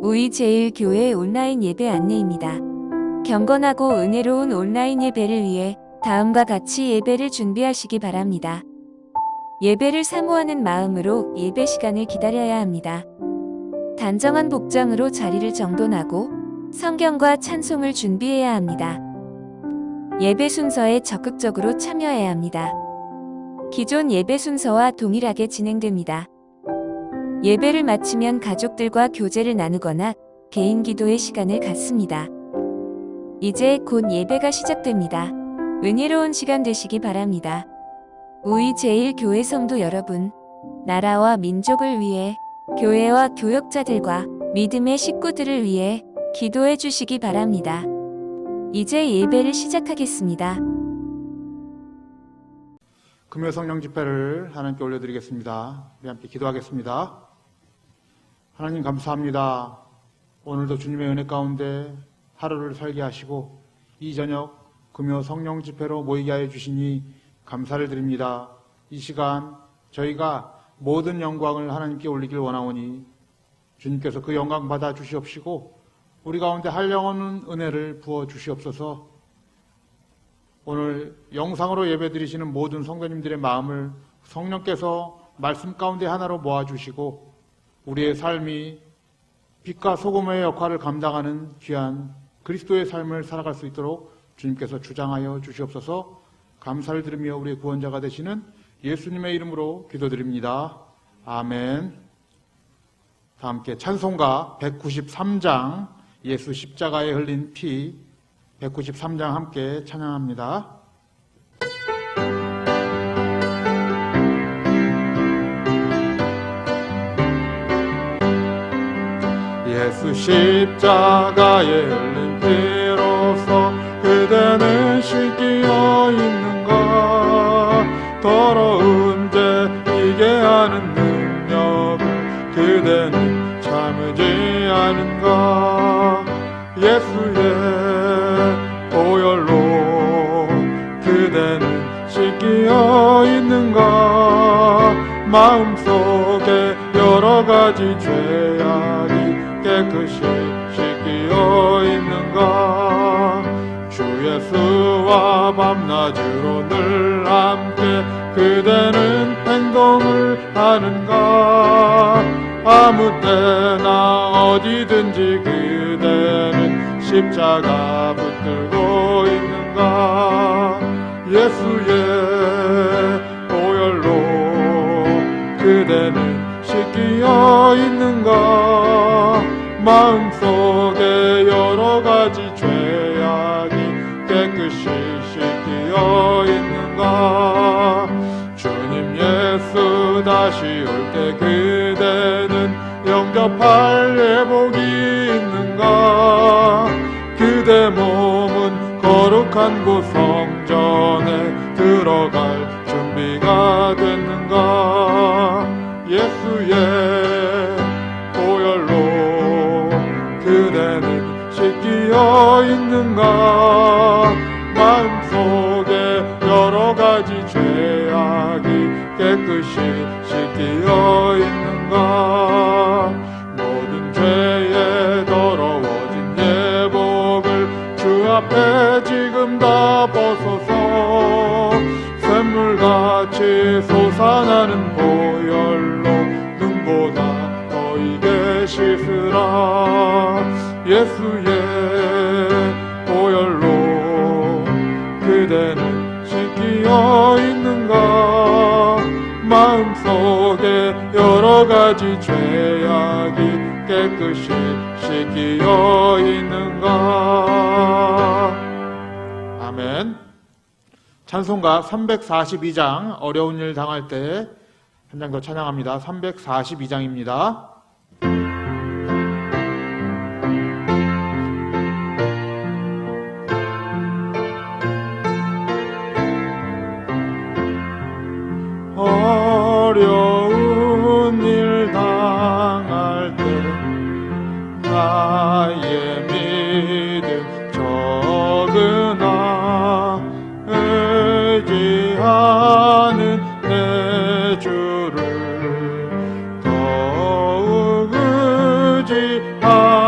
우이제일교회 온라인 예배 안내입니다. 경건하고 은혜로운 온라인 예배를 위해 다음과 같이 예배를 준비하시기 바랍니다. 예배를 사모하는 마음으로 예배 시간을 기다려야 합니다. 단정한 복장으로 자리를 정돈하고 성경과 찬송을 준비해야 합니다. 예배 순서에 적극적으로 참여해야 합니다. 기존 예배 순서와 동일하게 진행됩니다. 예배를 마치면 가족들과 교제를 나누거나 개인 기도의 시간을 갖습니다. 이제 곧 예배가 시작됩니다. 은혜로운 시간 되시기 바랍니다. 우이제일교회 성도 여러분, 나라와 민족을 위해 교회와 교역자들과 믿음의 식구들을 위해 기도해 주시기 바랍니다. 이제 예배를 시작하겠습니다. 금요 성령 집회를 하나님께 올려드리겠습니다. 우리 함께 기도하겠습니다. 하나님 감사합니다. 오늘도 주님의 은혜 가운데 하루를 살게 하시고 이 저녁 금요 성령 집회로 모이게 하여 주시니 감사를 드립니다. 이 시간 저희가 모든 영광을 하나님께 올리길 원하오니 주님께서 그 영광 받아 주시옵시고 우리 가운데 한량없는 은혜를 부어 주시옵소서. 오늘 영상으로 예배드리시는 모든 성도님들의 마음을 성령께서 말씀 가운데 하나로 모아주시고 우리의 삶이 빛과 소금의 역할을 감당하는 귀한 그리스도의 삶을 살아갈 수 있도록 주님께서 주장하여 주시옵소서. 감사를 드리며 우리의 구원자가 되시는 예수님의 이름으로 기도드립니다. 아멘. 다 함께 찬송가 193장 예수 십자가에 흘린 피 193장 함께 찬양합니다. 예수 십자가에 흘린 피로써 그대는 씻기어 있는가? 더러운 죄 이게 하는 능력을 그대는 참으지 않은가? 예수의 보혈로 그대는 씻기어 있는가? 마음속에 여러 가지 죄악이 깨끗이 씻기어 있는가? 주 예수와 밤낮으로 늘 함께 그대는 행동을 하는가? 아무 때나 어디든지 그대는 십자가 붙들고 있는가? 예수의 보혈로 그대는 씻기어 있는가? 마음속에 여러 가지 죄악이 깨끗이 씻기어 있는가? 주님 예수 다시 올 때 그대는 영접할 예복이 있는가? 그대 몸은 거룩한 곳 성전에 들어갈 준비가 됐는가? 예수의 보혈로 그대는 씻기어 있는가? 마음속에 여러 가지 죄악이 깨끗이 씻기어 있는가? 모든 죄에 더러워진 예복을 주 앞에 지금 다 벗어서 샘물같이 솟아나는 보혈로 눈보다 너에게 씻으라. 예수의 보혈로 그대는 씻기어 있는가? 마음속에 여러 가지 죄악이 깨끗이 씻기어 있는가? 아멘. 찬송가 342장 어려운 일 당할 때 한 장 더 찬양합니다. 342장입니다. 어려운 일 당할 때 나의 믿음 적으나 의지하는 내 주를 더욱 의지하라.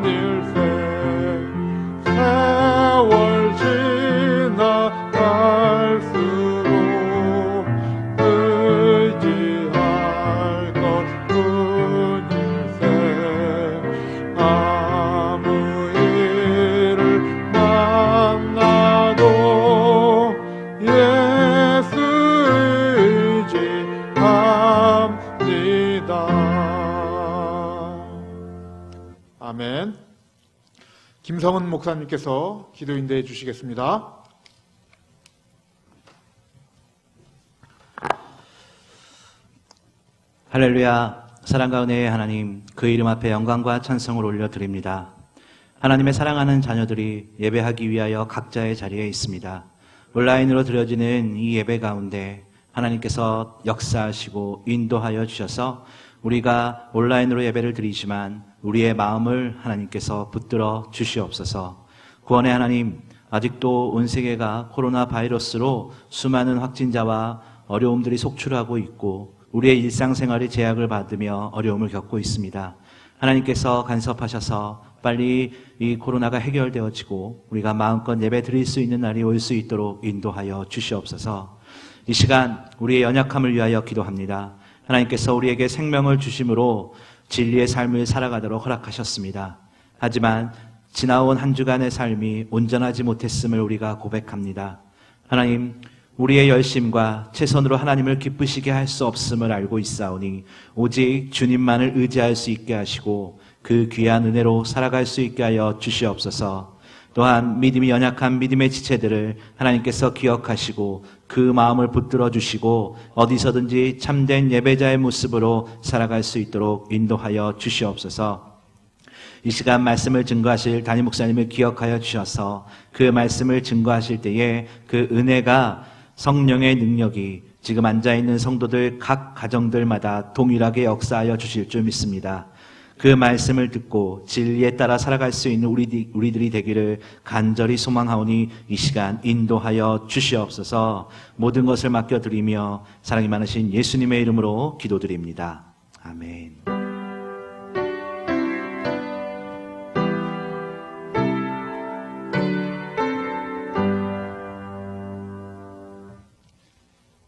일생 세월 지나갈수록 의지할 것 뿐일세 아무 일을 만나도 예수 의지합니다. 아멘. 김성은 목사님께서 기도 인도해 주시겠습니다. 할렐루야. 사랑과 은혜의 하나님, 그 이름 앞에 영광과 찬송을 올려드립니다. 하나님의 사랑하는 자녀들이 예배하기 위하여 각자의 자리에 있습니다. 온라인으로 드려지는 이 예배 가운데 하나님께서 역사하시고 인도하여 주셔서 우리가 온라인으로 예배를 드리지만 우리의 마음을 하나님께서 붙들어 주시옵소서. 구원의 하나님, 아직도 온 세계가 코로나 바이러스로 수많은 확진자와 어려움들이 속출하고 있고 우리의 일상생활이 제약을 받으며 어려움을 겪고 있습니다. 하나님께서 간섭하셔서 빨리 이 코로나가 해결되어지고 우리가 마음껏 예배 드릴 수 있는 날이 올 수 있도록 인도하여 주시옵소서. 이 시간 우리의 연약함을 위하여 기도합니다. 하나님께서 우리에게 생명을 주심으로 진리의 삶을 살아가도록 허락하셨습니다. 하지만 지나온 한 주간의 삶이 온전하지 못했음을 우리가 고백합니다. 하나님, 우리의 열심과 최선으로 하나님을 기쁘시게 할 수 없음을 알고 있사오니 오직 주님만을 의지할 수 있게 하시고 그 귀한 은혜로 살아갈 수 있게 하여 주시옵소서. 또한 믿음이 연약한 믿음의 지체들을 하나님께서 기억하시고 그 마음을 붙들어 주시고 어디서든지 참된 예배자의 모습으로 살아갈 수 있도록 인도하여 주시옵소서. 이 시간 말씀을 증거하실 담임 목사님을 기억하여 주셔서 그 말씀을 증거하실 때에 그 은혜가 성령의 능력이 지금 앉아있는 성도들 각 가정들마다 동일하게 역사하여 주실 줄 믿습니다. 그 말씀을 듣고 진리에 따라 살아갈 수 있는 우리들이 되기를 간절히 소망하오니 이 시간 인도하여 주시옵소서. 모든 것을 맡겨드리며 사랑이 많으신 예수님의 이름으로 기도드립니다. 아멘.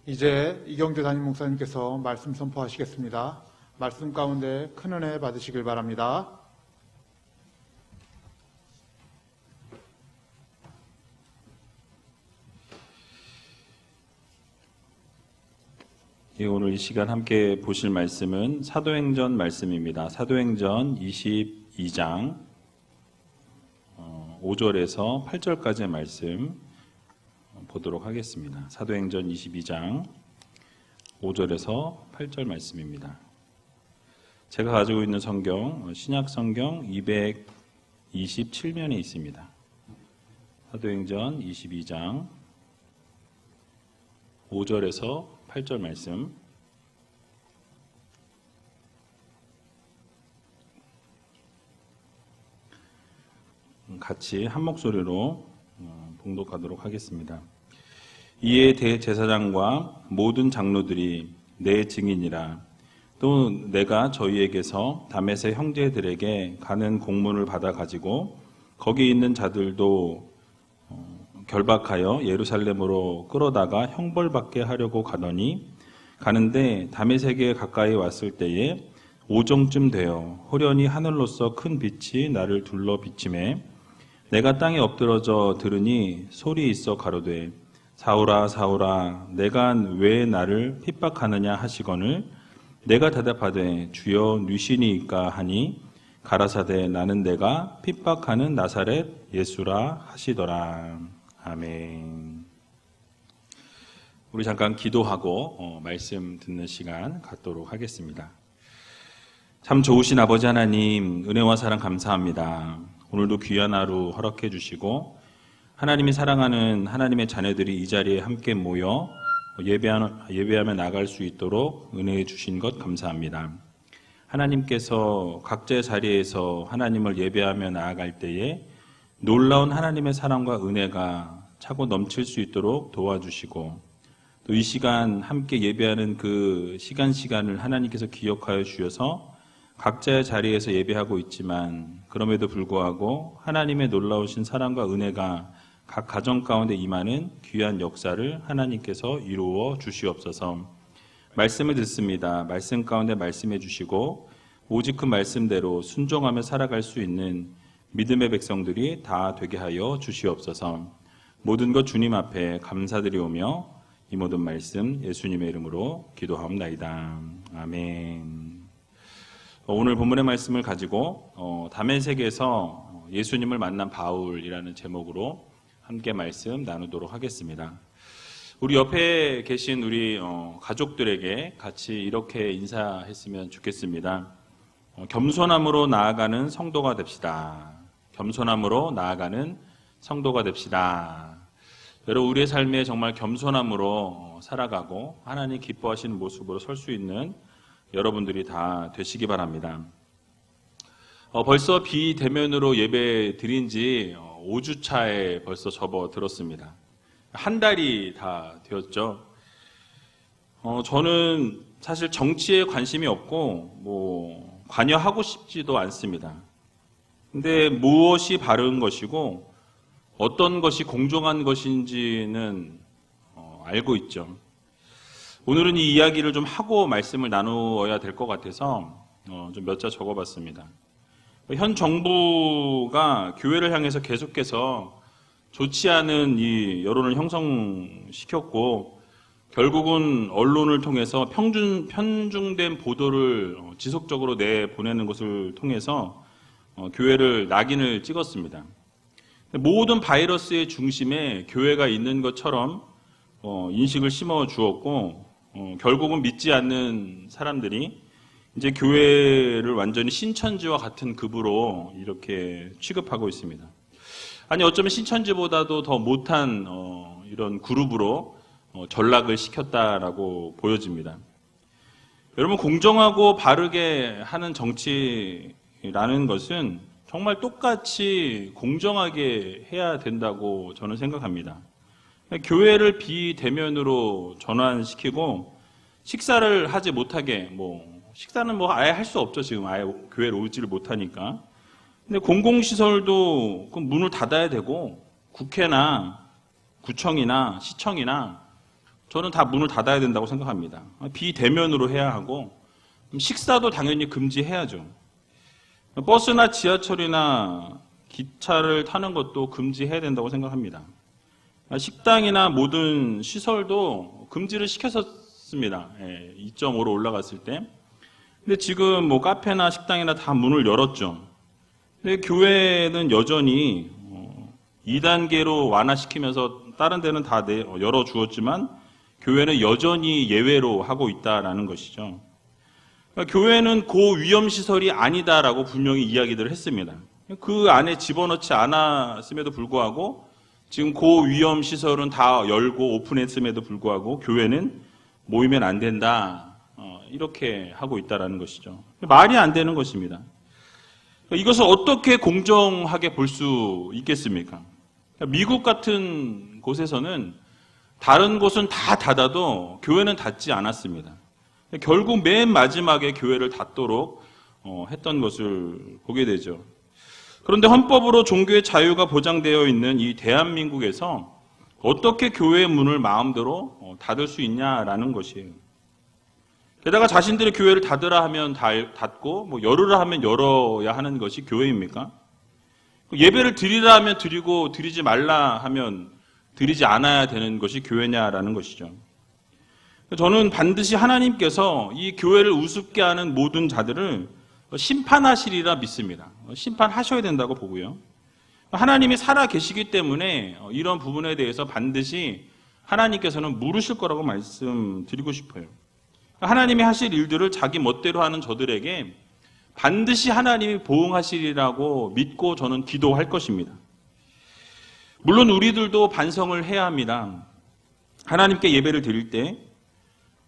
이제 이경재 담임 목사님께서 말씀 선포하시겠습니다. 말씀 가운데 큰 은혜 받으시길 바랍니다. 예, 오늘 이 시간 함께 보실 말씀은 사도행전 말씀입니다. 사도행전 22장 5절에서 8절까지의 말씀 보도록 하겠습니다. 사도행전 22장 5절에서 8절 말씀입니다. 제가 가지고 있는 성경, 신약 성경 227면에 있습니다. 사도행전 22장 5절에서 8절 말씀. 같이 한 목소리로 봉독하도록 하겠습니다. 이에 대제사장과 모든 장로들이 내 증인이라. 또 내가 저희에게서 다메섹 형제들에게 가는 공문을 받아 가지고 거기 있는 자들도 결박하여 예루살렘으로 끌어다가 형벌받게 하려고 가는데 다메섹에 가까이 왔을 때에 오정쯤 되어 호련히 하늘로서 큰 빛이 나를 둘러 비치매 내가 땅에 엎드러져 들으니 소리 있어 가로되 사울아 사울아 내가 왜 나를 핍박하느냐 하시거늘 내가 대답하되 주여 누시니이까 하니 가라사대 나는 내가 핍박하는 나사렛 예수라 하시더라. 아멘. 우리 잠깐 기도하고 말씀 듣는 시간 갖도록 하겠습니다. 참 좋으신 아버지 하나님, 은혜와 사랑 감사합니다. 오늘도 귀한 하루 허락해 주시고 하나님이 사랑하는 하나님의 자녀들이 이 자리에 함께 모여 예배하며 나갈 수 있도록 은혜해 주신 것 감사합니다. 하나님께서 각자의 자리에서 하나님을 예배하며 나아갈 때에 놀라운 하나님의 사랑과 은혜가 차고 넘칠 수 있도록 도와주시고 또 이 시간 함께 예배하는 그 시간을 하나님께서 기억하여 주셔서 각자의 자리에서 예배하고 있지만 그럼에도 불구하고 하나님의 놀라우신 사랑과 은혜가 각 가정 가운데 임하는 귀한 역사를 하나님께서 이루어 주시옵소서. 말씀을 듣습니다. 말씀 가운데 말씀해 주시고 오직 그 말씀대로 순종하며 살아갈 수 있는 믿음의 백성들이 다 되게 하여 주시옵소서. 모든 것 주님 앞에 감사드리오며 이 모든 말씀 예수님의 이름으로 기도하옵나이다. 아멘. 오늘 본문의 말씀을 가지고 다메섹에서 예수님을 만난 바울이라는 제목으로 함께 말씀 나누도록 하겠습니다. 우리 옆에 계신 우리 가족들에게 같이 이렇게 인사했으면 좋겠습니다. 겸손함으로 나아가는 성도가 됩시다. 겸손함으로 나아가는 성도가 됩시다. 여러분, 우리의 삶에 정말 겸손함으로 살아가고 하나님 기뻐하시는 모습으로 설 수 있는 여러분들이 다 되시기 바랍니다. 벌써 비대면으로 예배 드린 지 5주 차에 벌써 접어들었습니다. 한 달이 다 되었죠. 저는 사실 정치에 관심이 없고 관여하고 싶지도 않습니다. 근데 무엇이 바른 것이고 어떤 것이 공정한 것인지는 알고 있죠. 오늘은 이 이야기를 좀 하고 말씀을 나누어야 될 것 같아서 좀 몇 자 적어봤습니다. 현 정부가 교회를 향해서 계속해서 좋지 않은 이 여론을 형성시켰고 결국은 언론을 통해서 편중된 보도를 지속적으로 내보내는 것을 통해서 교회를 낙인을 찍었습니다. 모든 바이러스의 중심에 교회가 있는 것처럼 인식을 심어 주었고 결국은 믿지 않는 사람들이 이제 교회를 완전히 신천지와 같은 급으로 이렇게 취급하고 있습니다. 아니 어쩌면 신천지보다도 더 못한 이런 그룹으로 전락을 시켰다라고 보여집니다. 여러분, 공정하고 바르게 하는 정치라는 것은 정말 똑같이 공정하게 해야 된다고 저는 생각합니다. 교회를 비대면으로 전환시키고 식사를 하지 못하게 식사는 아예 할 수 없죠. 지금 아예 교회를 오지를 못하니까. 근데 공공시설도 그 문을 닫아야 되고 국회나 구청이나 시청이나 저는 다 문을 닫아야 된다고 생각합니다. 비대면으로 해야 하고 식사도 당연히 금지해야죠. 버스나 지하철이나 기차를 타는 것도 금지해야 된다고 생각합니다. 식당이나 모든 시설도 금지를 시켰었습니다. 2.5로 올라갔을 때. 근데 지금 카페나 식당이나 다 문을 열었죠. 근데 교회는 여전히 2단계로 완화시키면서 다른 데는 다 열어주었지만 교회는 여전히 예외로 하고 있다라는 것이죠. 그러니까 교회는 고위험시설이 아니다라고 분명히 이야기들을 했습니다. 그 안에 집어넣지 않았음에도 불구하고 지금 고위험시설은 다 열고 오픈했음에도 불구하고 교회는 모이면 안 된다. 이렇게 하고 있다라는 것이죠. 말이 안 되는 것입니다. 이것을 어떻게 공정하게 볼 수 있겠습니까? 미국 같은 곳에서는 다른 곳은 다 닫아도 교회는 닫지 않았습니다. 결국 맨 마지막에 교회를 닫도록 했던 것을 보게 되죠. 그런데 헌법으로 종교의 자유가 보장되어 있는 이 대한민국에서 어떻게 교회의 문을 마음대로 닫을 수 있냐라는 것이에요. 게다가 자신들의 교회를 닫으라 하면 닫고 열으라 하면 열어야 하는 것이 교회입니까? 예배를 드리라 하면 드리고 드리지 말라 하면 드리지 않아야 되는 것이 교회냐라는 것이죠. 저는 반드시 하나님께서 이 교회를 우습게 하는 모든 자들을 심판하시리라 믿습니다. 심판하셔야 된다고 보고요. 하나님이 살아 계시기 때문에 이런 부분에 대해서 반드시 하나님께서는 물으실 거라고 말씀드리고 싶어요. 하나님이 하실 일들을 자기 멋대로 하는 저들에게 반드시 하나님이 보응하시리라고 믿고 저는 기도할 것입니다. 물론 우리들도 반성을 해야 합니다. 하나님께 예배를 드릴 때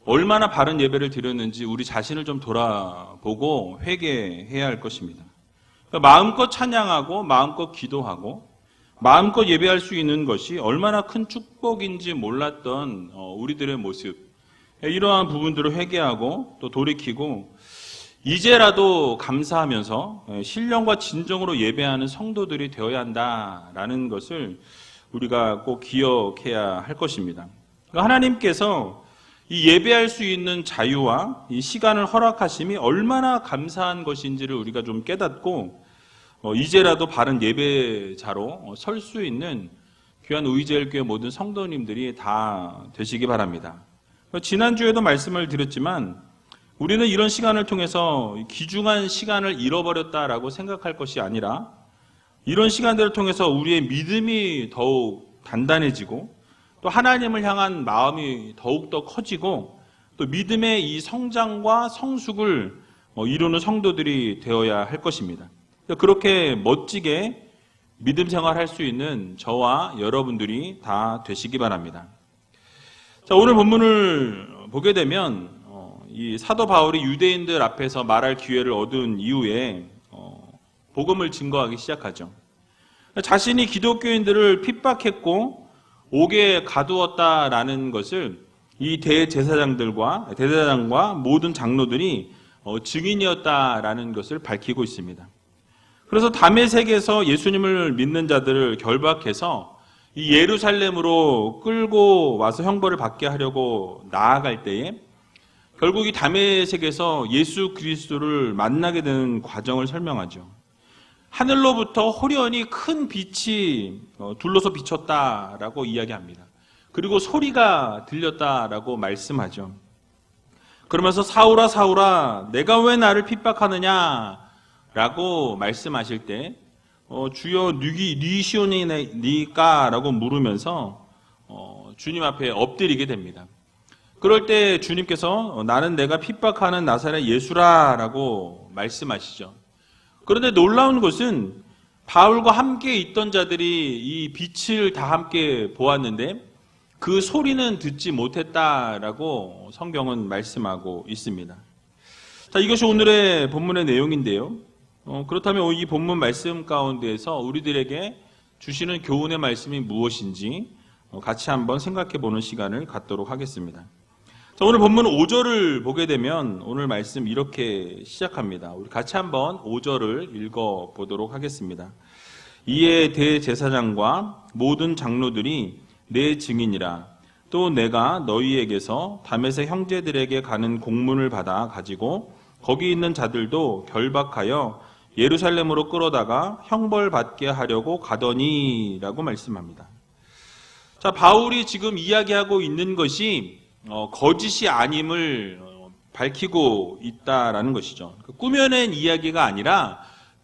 얼마나 바른 예배를 드렸는지 우리 자신을 좀 돌아보고 회개해야 할 것입니다. 그러니까 마음껏 찬양하고 마음껏 기도하고 마음껏 예배할 수 있는 것이 얼마나 큰 축복인지 몰랐던 우리들의 모습, 이러한 부분들을 회개하고 또 돌이키고 이제라도 감사하면서 신령과 진정으로 예배하는 성도들이 되어야 한다라는 것을 우리가 꼭 기억해야 할 것입니다. 하나님께서 이 예배할 수 있는 자유와 이 시간을 허락하심이 얼마나 감사한 것인지를 우리가 좀 깨닫고 이제라도 바른 예배자로 설 수 있는 귀한 의제일교회 모든 성도님들이 다 되시기 바랍니다. 지난주에도 말씀을 드렸지만 우리는 이런 시간을 통해서 귀중한 시간을 잃어버렸다라고 생각할 것이 아니라 이런 시간들을 통해서 우리의 믿음이 더욱 단단해지고 또 하나님을 향한 마음이 더욱더 커지고 또 믿음의 이 성장과 성숙을 이루는 성도들이 되어야 할 것입니다. 그렇게 멋지게 믿음 생활할 수 있는 저와 여러분들이 다 되시기 바랍니다. 자, 오늘 본문을 보게 되면 이 사도 바울이 유대인들 앞에서 말할 기회를 얻은 이후에 복음을 증거하기 시작하죠. 자신이 기독교인들을 핍박했고 옥에 가두었다라는 것을 이 대제사장과 모든 장로들이 증인이었다라는 것을 밝히고 있습니다. 그래서 다메섹에서 예수님을 믿는 자들을 결박해서 이 예루살렘으로 끌고 와서 형벌을 받게 하려고 나아갈 때에 결국 이 다메섹에서 예수 그리스도를 만나게 되는 과정을 설명하죠. 하늘로부터 호련히 큰 빛이 둘러서 비쳤다라고 이야기합니다. 그리고 소리가 들렸다라고 말씀하죠. 그러면서 사울아 사울아 내가 왜 나를 핍박하느냐라고 말씀하실 때 주여 니시오니니까라고 물으면서 주님 앞에 엎드리게 됩니다. 그럴 때 주님께서 나는 내가 핍박하는 나사렛 예수라라고 말씀하시죠. 그런데 놀라운 것은 바울과 함께 있던 자들이 이 빛을 다 함께 보았는데 그 소리는 듣지 못했다라고 성경은 말씀하고 있습니다. 자, 이것이 오늘의 본문의 내용인데요. 그렇다면 이 본문 말씀 가운데에서 우리들에게 주시는 교훈의 말씀이 무엇인지 같이 한번 생각해 보는 시간을 갖도록 하겠습니다. 자, 오늘 본문 5절을 보게 되면 오늘 말씀 이렇게 시작합니다. 우리 같이 한번 5절을 읽어보도록 하겠습니다. 이에 대제사장과 모든 장로들이 내 증인이라. 또 내가 너희에게서 다메섹 형제들에게 가는 공문을 받아 가지고 거기 있는 자들도 결박하여 예루살렘으로 끌어다가 형벌받게 하려고 가더니라고 말씀합니다. 자, 바울이 지금 이야기하고 있는 것이 거짓이 아님을 밝히고 있다라는 것이죠. 꾸며낸 이야기가 아니라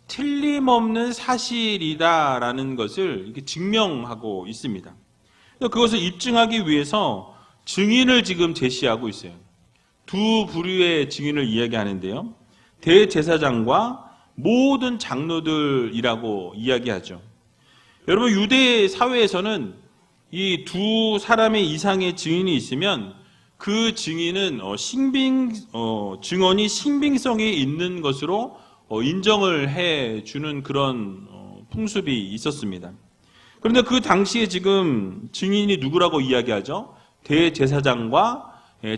틀림없는 사실이다라는 것을 이렇게 증명하고 있습니다. 그것을 입증하기 위해서 증인을 지금 제시하고 있어요. 두 부류의 증인을 이야기하는데요. 대제사장과 모든 장로들이라고 이야기하죠. 여러분, 유대 사회에서는 이 두 사람의 이상의 증인이 있으면 그 증인은 증언이 신빙성이 있는 것으로 인정을 해주는 그런 풍습이 있었습니다. 그런데 그 당시에 지금 증인이 누구라고 이야기하죠? 대제사장과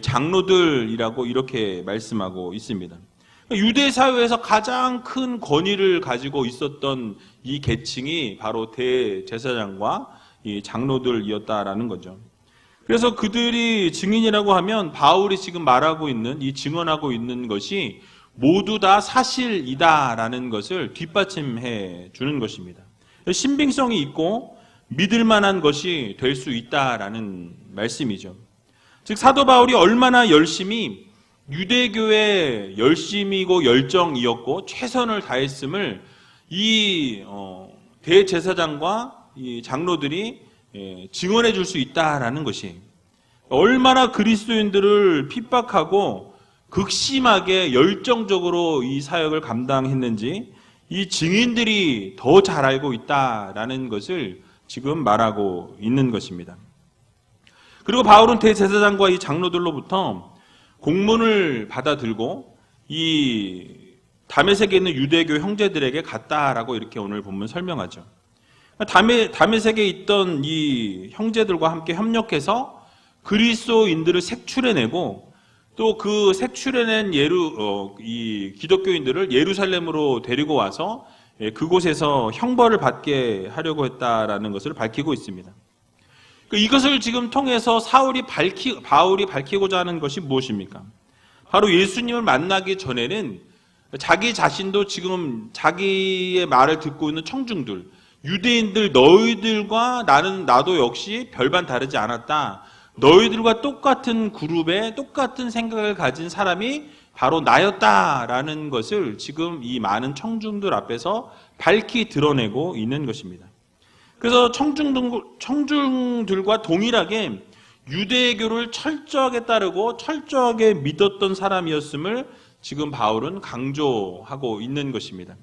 장로들이라고 이렇게 말씀하고 있습니다. 유대 사회에서 가장 큰 권위를 가지고 있었던 이 계층이 바로 대제사장과 이 장로들이었다라는 거죠. 그래서 그들이 증인이라고 하면 바울이 지금 말하고 있는 이 증언하고 있는 것이 모두 다 사실이다라는 것을 뒷받침해 주는 것입니다. 신빙성이 있고 믿을 만한 것이 될 수 있다라는 말씀이죠. 즉 사도 바울이 얼마나 열심히 유대교의 열심이고 열정이었고 최선을 다했음을 이 대제사장과 이 장로들이 증언해 줄 수 있다라는 것이 얼마나 그리스도인들을 핍박하고 극심하게 열정적으로 이 사역을 감당했는지 이 증인들이 더 잘 알고 있다라는 것을 지금 말하고 있는 것입니다. 그리고 바울은 대제사장과 이 장로들로부터 공문을 받아들고 이 다메섹에 있는 유대교 형제들에게 갔다라고 이렇게 오늘 본문 설명하죠. 다메섹에 있던 이 형제들과 함께 협력해서 그리스도인들을 색출해내고 또 그 색출해낸 이 기독교인들을 예루살렘으로 데리고 와서 그곳에서 형벌을 받게 하려고 했다라는 것을 밝히고 있습니다. 이것을 지금 통해서 바울이 밝히고자 하는 것이 무엇입니까? 바로 예수님을 만나기 전에는 자기 자신도 지금 자기의 말을 듣고 있는 청중들, 유대인들, 너희들과 나도 역시 별반 다르지 않았다. 너희들과 똑같은 그룹에 똑같은 생각을 가진 사람이 바로 나였다라는 것을 지금 이 많은 청중들 앞에서 밝히 드러내고 있는 것입니다. 그래서 청중들과 동일하게 유대교를 철저하게 따르고 철저하게 믿었던 사람이었음을 지금 바울은 강조하고 있는 것입니다.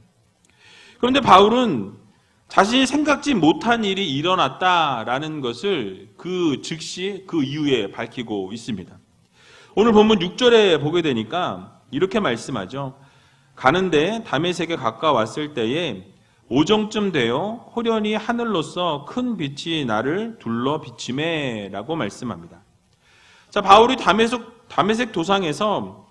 그런데 바울은 자신이 생각지 못한 일이 일어났다라는 것을 즉시 그 이후에 밝히고 있습니다. 오늘 본문 6절에 보게 되니까 이렇게 말씀하죠. 가는데 다메섹에 가까웠을 때에 오정쯤 되어 호련히 하늘로서 큰 빛이 나를 둘러 비치매 라고 말씀합니다. 자, 바울이 다메섹 도상에서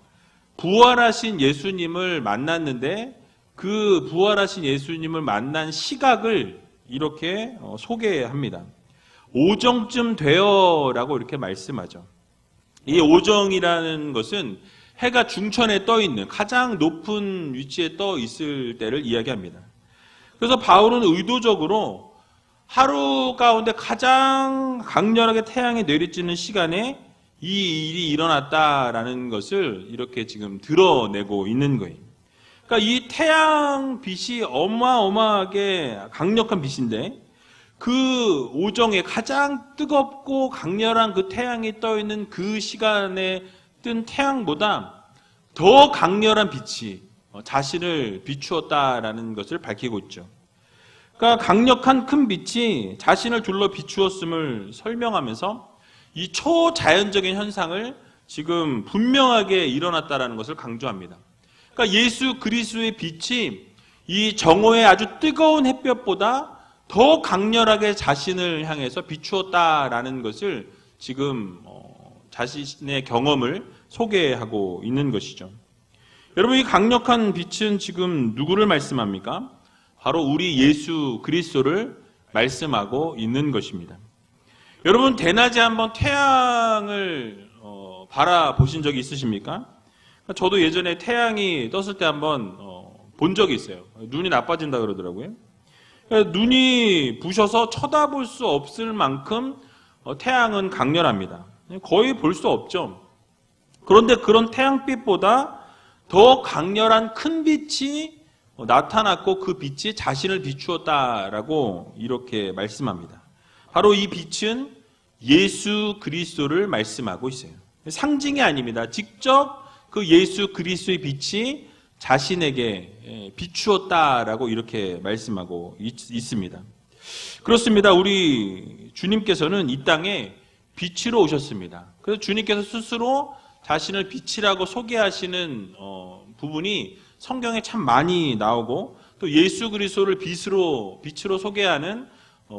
부활하신 예수님을 만났는데 그 부활하신 예수님을 만난 시각을 이렇게 소개합니다. 오정쯤 되어 라고 이렇게 말씀하죠. 이 오정이라는 것은 해가 중천에 떠 있는 가장 높은 위치에 떠 있을 때를 이야기합니다. 그래서 바울은 의도적으로 하루 가운데 가장 강렬하게 태양이 내리쬐는 시간에 이 일이 일어났다라는 것을 이렇게 지금 드러내고 있는 거예요. 그러니까 이 태양 빛이 어마어마하게 강력한 빛인데 그 오정에 가장 뜨겁고 강렬한 그 태양이 떠 있는 그 시간에 뜬 태양보다 더 강렬한 빛이 자신을 비추었다라는 것을 밝히고 있죠. 그러니까 강력한 큰 빛이 자신을 둘러 비추었음을 설명하면서 이 초자연적인 현상을 지금 분명하게 일어났다라는 것을 강조합니다. 그러니까 예수 그리스도의 빛이 이 정오의 아주 뜨거운 햇볕보다 더 강렬하게 자신을 향해서 비추었다라는 것을 지금 자신의 경험을 소개하고 있는 것이죠. 여러분, 이 강력한 빛은 지금 누구를 말씀합니까? 바로 우리 예수 그리스도를 말씀하고 있는 것입니다. 여러분, 대낮에 한번 태양을 바라보신 적이 있으십니까? 저도 예전에 태양이 떴을 때 한번 본 적이 있어요. 눈이 나빠진다 그러더라고요. 눈이 부셔서 쳐다볼 수 없을 만큼 태양은 강렬합니다. 거의 볼 수 없죠. 그런데 그런 태양빛보다 더 강렬한 큰 빛이 나타났고 그 빛이 자신을 비추었다라고 이렇게 말씀합니다. 바로 이 빛은 예수 그리스도를 말씀하고 있어요. 상징이 아닙니다. 직접 그 예수 그리스도의 빛이 자신에게 비추었다라고 이렇게 말씀하고 있습니다. 그렇습니다. 우리 주님께서는 이 땅에 빛으로 오셨습니다. 그래서 주님께서 스스로 자신을 빛이라고 소개하시는 부분이 성경에 참 많이 나오고 또 예수 그리스도를 빛으로 소개하는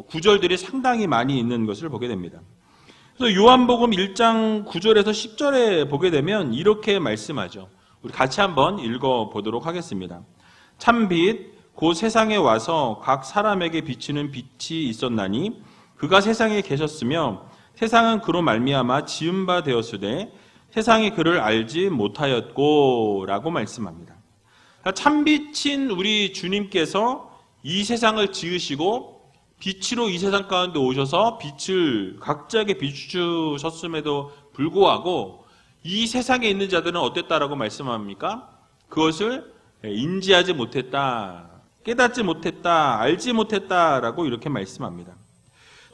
구절들이 상당히 많이 있는 것을 보게 됩니다. 그래서 요한복음 1장 9절에서 10절에 보게 되면 이렇게 말씀하죠. 우리 같이 한번 읽어보도록 하겠습니다. 참빛 곧 세상에 와서 각 사람에게 비치는 빛이 있었나니 그가 세상에 계셨으며 세상은 그로 말미암아 지은 바 되었으되 세상이 그를 알지 못하였고 라고 말씀합니다. 참빛인 우리 주님께서 이 세상을 지으시고 빛으로 이 세상 가운데 오셔서 빛을 각자에게 비추셨음에도 불구하고 이 세상에 있는 자들은 어땠다라고 말씀합니까? 그것을 인지하지 못했다, 깨닫지 못했다, 알지 못했다라고 이렇게 말씀합니다.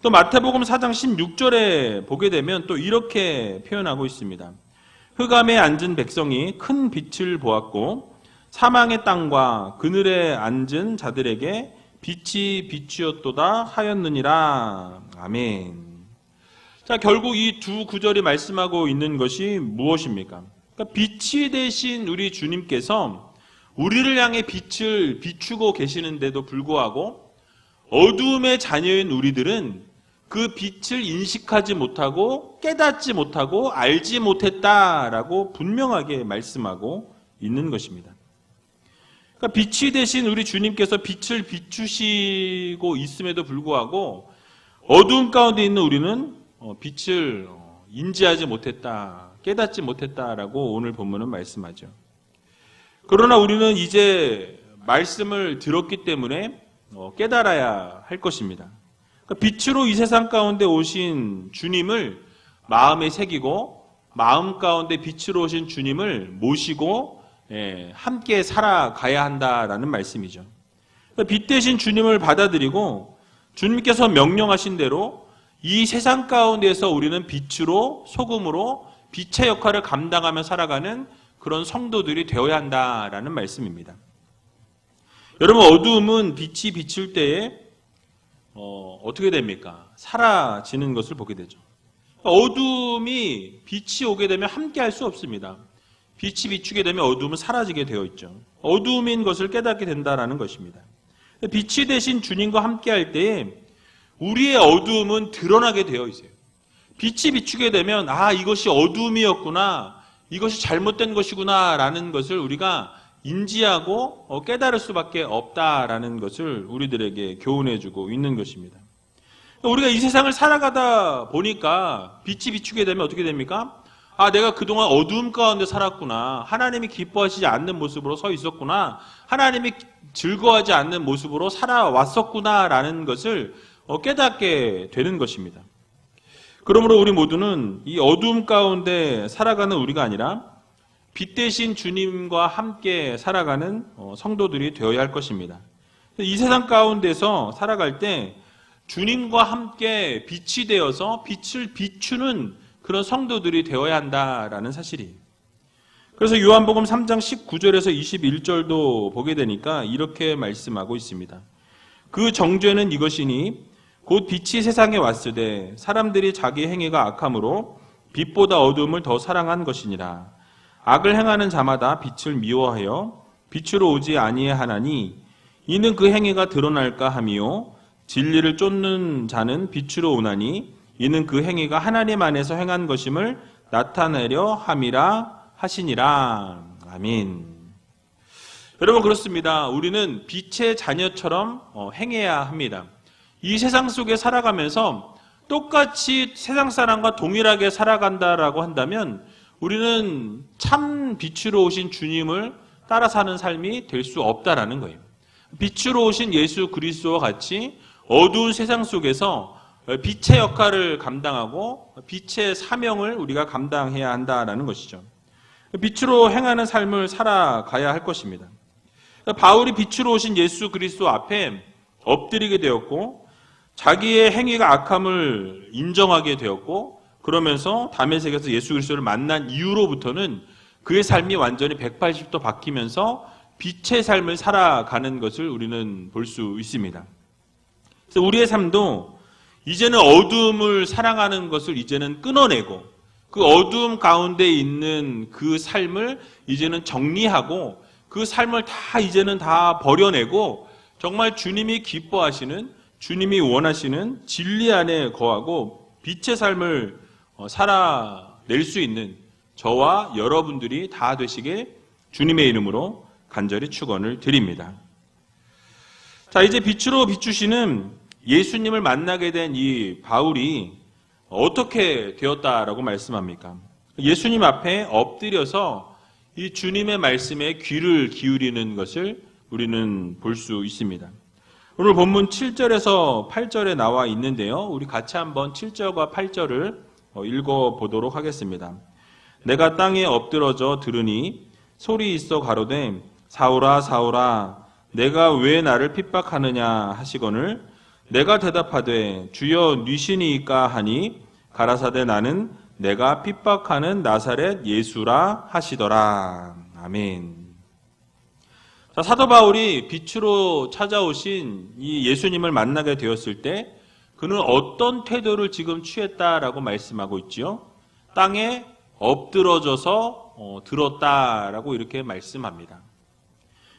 또 마태복음 4장 16절에 보게 되면 또 이렇게 표현하고 있습니다. 흑암에 앉은 백성이 큰 빛을 보았고 사망의 땅과 그늘에 앉은 자들에게 빛이 비추었도다 하였느니라. 아멘. 자, 결국 이 두 구절이 말씀하고 있는 것이 무엇입니까? 그러니까 빛이 되신 우리 주님께서 우리를 향해 빛을 비추고 계시는데도 불구하고 어두움의 자녀인 우리들은 그 빛을 인식하지 못하고 깨닫지 못하고 알지 못했다라고 분명하게 말씀하고 있는 것입니다. 그러니까 빛이 되신 우리 주님께서 빛을 비추시고 있음에도 불구하고 어두움 가운데 있는 우리는 빛을 인지하지 못했다, 깨닫지 못했다라고 오늘 본문은 말씀하죠. 그러나 우리는 이제 말씀을 들었기 때문에 깨달아야 할 것입니다. 그러니까 빛으로 이 세상 가운데 오신 주님을 마음에 새기고 마음 가운데 빛으로 오신 주님을 모시고 함께 살아가야 한다라는 말씀이죠. 그러니까 빛 대신 주님을 받아들이고 주님께서 명령하신 대로 이 세상 가운데서 우리는 빛으로 소금으로 빛의 역할을 감당하며 살아가는 그런 성도들이 되어야 한다라는 말씀입니다. 여러분, 어두움은 빛이 비칠 때에 어떻게 됩니까? 사라지는 것을 보게 되죠. 어두움이 빛이 오게 되면 함께 할 수 없습니다. 빛이 비추게 되면 어두움은 사라지게 되어 있죠. 어두움인 것을 깨닫게 된다라는 것입니다. 빛이 되신 주님과 함께 할 때에 우리의 어두움은 드러나게 되어 있어요. 빛이 비추게 되면 이것이 어두움이었구나, 이것이 잘못된 것이구나 라는 것을 우리가 인지하고 깨달을 수밖에 없다라는 것을 우리들에게 교훈해주고 있는 것입니다. 우리가 이 세상을 살아가다 보니까 빛이 비추게 되면 어떻게 됩니까? 내가 그동안 어두움 가운데 살았구나, 하나님이 기뻐하시지 않는 모습으로 서 있었구나, 하나님이 즐거워하지 않는 모습으로 살아왔었구나 라는 것을 깨닫게 되는 것입니다. 그러므로 우리 모두는 이 어두움 가운데 살아가는 우리가 아니라 빛 대신 주님과 함께 살아가는 성도들이 되어야 할 것입니다. 이 세상 가운데서 살아갈 때 주님과 함께 빛이 되어서 빛을 비추는 그런 성도들이 되어야 한다라는 사실이에요. 그래서 요한복음 3장 19절에서 21절도 보게 되니까 이렇게 말씀하고 있습니다. 그 정죄는 이것이니 곧 빛이 세상에 왔으되 사람들이 자기 행위가 악함으로 빛보다 어두움을 더 사랑한 것이니라. 악을 행하는 자마다 빛을 미워하여 빛으로 오지 아니하나니 이는 그 행위가 드러날까 함이요 진리를 쫓는 자는 빛으로 오나니 이는 그 행위가 하나님 안에서 행한 것임을 나타내려 함이라 하시니라. 아멘. 여러분, 그렇습니다. 우리는 빛의 자녀처럼 행해야 합니다. 이 세상 속에 살아가면서 똑같이 세상 사람과 동일하게 살아간다라고 한다면 우리는 참 빛으로 오신 주님을 따라 사는 삶이 될 수 없다라는 거예요. 빛으로 오신 예수 그리스도와 같이 어두운 세상 속에서 빛의 역할을 감당하고 빛의 사명을 우리가 감당해야 한다라는 것이죠. 빛으로 행하는 삶을 살아가야 할 것입니다. 바울이 빛으로 오신 예수 그리스도 앞에 엎드리게 되었고 자기의 행위가 악함을 인정하게 되었고 그러면서 다메섹에서 예수 그리스도를 만난 이후로부터는 그의 삶이 완전히 180도 바뀌면서 빛의 삶을 살아가는 것을 우리는 볼 수 있습니다. 그래서 우리의 삶도 이제는 어두움을 사랑하는 것을 이제는 끊어내고 그 어두움 가운데 있는 그 삶을 이제는 정리하고 그 삶을 이제는 다 버려내고 정말 주님이 기뻐하시는, 주님이 원하시는 진리 안에 거하고 빛의 삶을 살아낼 수 있는 저와 여러분들이 다 되시게 주님의 이름으로 간절히 축원을 드립니다. 자, 이제 빛으로 비추시는 예수님을 만나게 된 이 바울이 어떻게 되었다라고 말씀합니까? 예수님 앞에 엎드려서 이 주님의 말씀에 귀를 기울이는 것을 우리는 볼 수 있습니다. 오늘 본문 7절에서 8절에 나와 있는데요. 우리 같이 한번 7절과 8절을 읽어보도록 하겠습니다. 내가 땅에 엎드러져 들으니 소리 있어 가로되 사울아 사울아 내가 왜 나를 핍박하느냐 하시거늘 내가 대답하되 주여 뉘시니이까 하니 가라사대 나는 내가 핍박하는 나사렛 예수라 하시더라. 아멘. 자, 사도 바울이 빛으로 찾아오신 이 예수님을 만나게 되었을 때 그는 어떤 태도를 지금 취했다라고 말씀하고 있지요? 땅에 엎드러져서 들었다라고 이렇게 말씀합니다.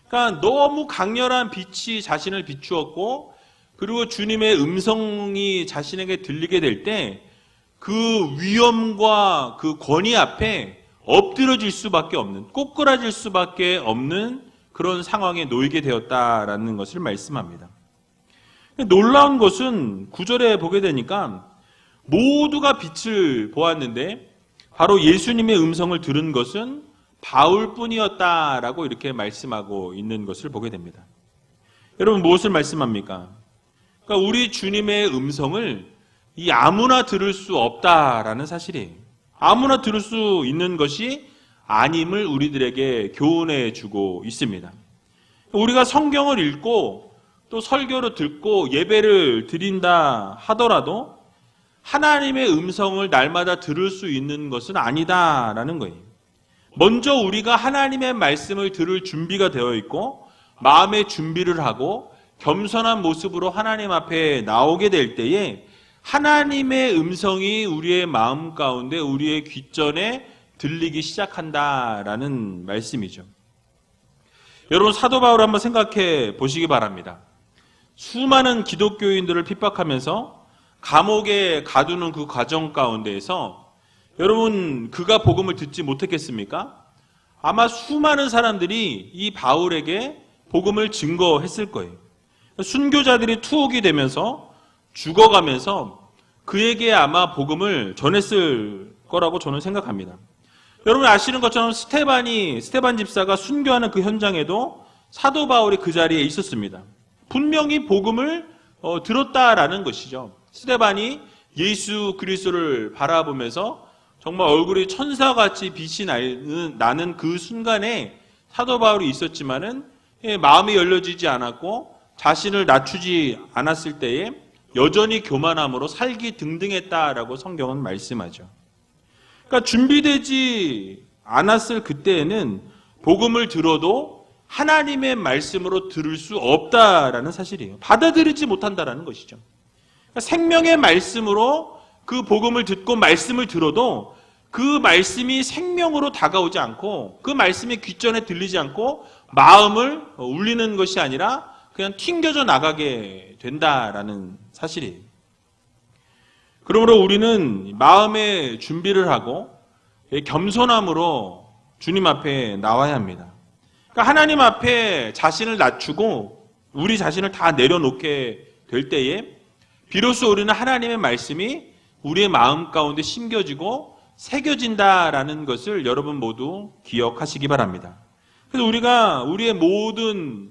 그러니까 너무 강렬한 빛이 자신을 비추었고 그리고 주님의 음성이 자신에게 들리게 될 때 그 위험과 그 권위 앞에 엎드려질 수밖에 없는, 꼬꾸라질 수밖에 없는 그런 상황에 놓이게 되었다라는 것을 말씀합니다. 놀라운 것은 9절에 보게 되니까 모두가 빛을 보았는데 바로 예수님의 음성을 들은 것은 바울뿐이었다라고 이렇게 말씀하고 있는 것을 보게 됩니다. 여러분, 무엇을 말씀합니까? 그러니까 우리 주님의 음성을 이 아무나 들을 수 없다라는 사실이에요. 아무나 들을 수 있는 것이 아님을 우리들에게 교훈해 주고 있습니다. 우리가 성경을 읽고 또 설교를 듣고 예배를 드린다 하더라도 하나님의 음성을 날마다 들을 수 있는 것은 아니다라는 거예요. 먼저 우리가 하나님의 말씀을 들을 준비가 되어 있고 마음의 준비를 하고 겸손한 모습으로 하나님 앞에 나오게 될 때에 하나님의 음성이 우리의 마음 가운데, 우리의 귓전에 들리기 시작한다라는 말씀이죠. 여러분, 사도 바울 한번 생각해 보시기 바랍니다. 수많은 기독교인들을 핍박하면서 감옥에 가두는 그 과정 가운데에서 여러분, 그가 복음을 듣지 못했겠습니까? 아마 수많은 사람들이 이 바울에게 복음을 증거했을 거예요. 순교자들이 투옥이 되면서 죽어가면서 그에게 아마 복음을 전했을 거라고 저는 생각합니다. 여러분 아시는 것처럼 스테반 집사가 순교하는 그 현장에도 사도 바울이 그 자리에 있었습니다. 분명히 복음을 들었다라는 것이죠. 스테반이 예수 그리스도를 바라보면서 정말 얼굴이 천사같이 빛이 나는 그 순간에 사도 바울이 있었지만은 마음이 열려지지 않았고 자신을 낮추지 않았을 때에 여전히 교만함으로 살기 등등했다라고 성경은 말씀하죠. 그러니까 준비되지 않았을 그때에는 복음을 들어도 하나님의 말씀으로 들을 수 없다라는 사실이에요. 받아들이지 못한다라는 것이죠. 그러니까 생명의 말씀으로 그 복음을 듣고 말씀을 들어도 그 말씀이 생명으로 다가오지 않고 그 말씀이 귓전에 들리지 않고 마음을 울리는 것이 아니라 그냥 튕겨져 나가게 된다라는 사실이에요. 그러므로 우리는 마음의 준비를 하고 겸손함으로 주님 앞에 나와야 합니다. 그러니까 하나님 앞에 자신을 낮추고 우리 자신을 다 내려놓게 될 때에 비로소 우리는 하나님의 말씀이 우리의 마음 가운데 심겨지고 새겨진다라는 것을 여러분 모두 기억하시기 바랍니다. 그래서 우리가 우리의 모든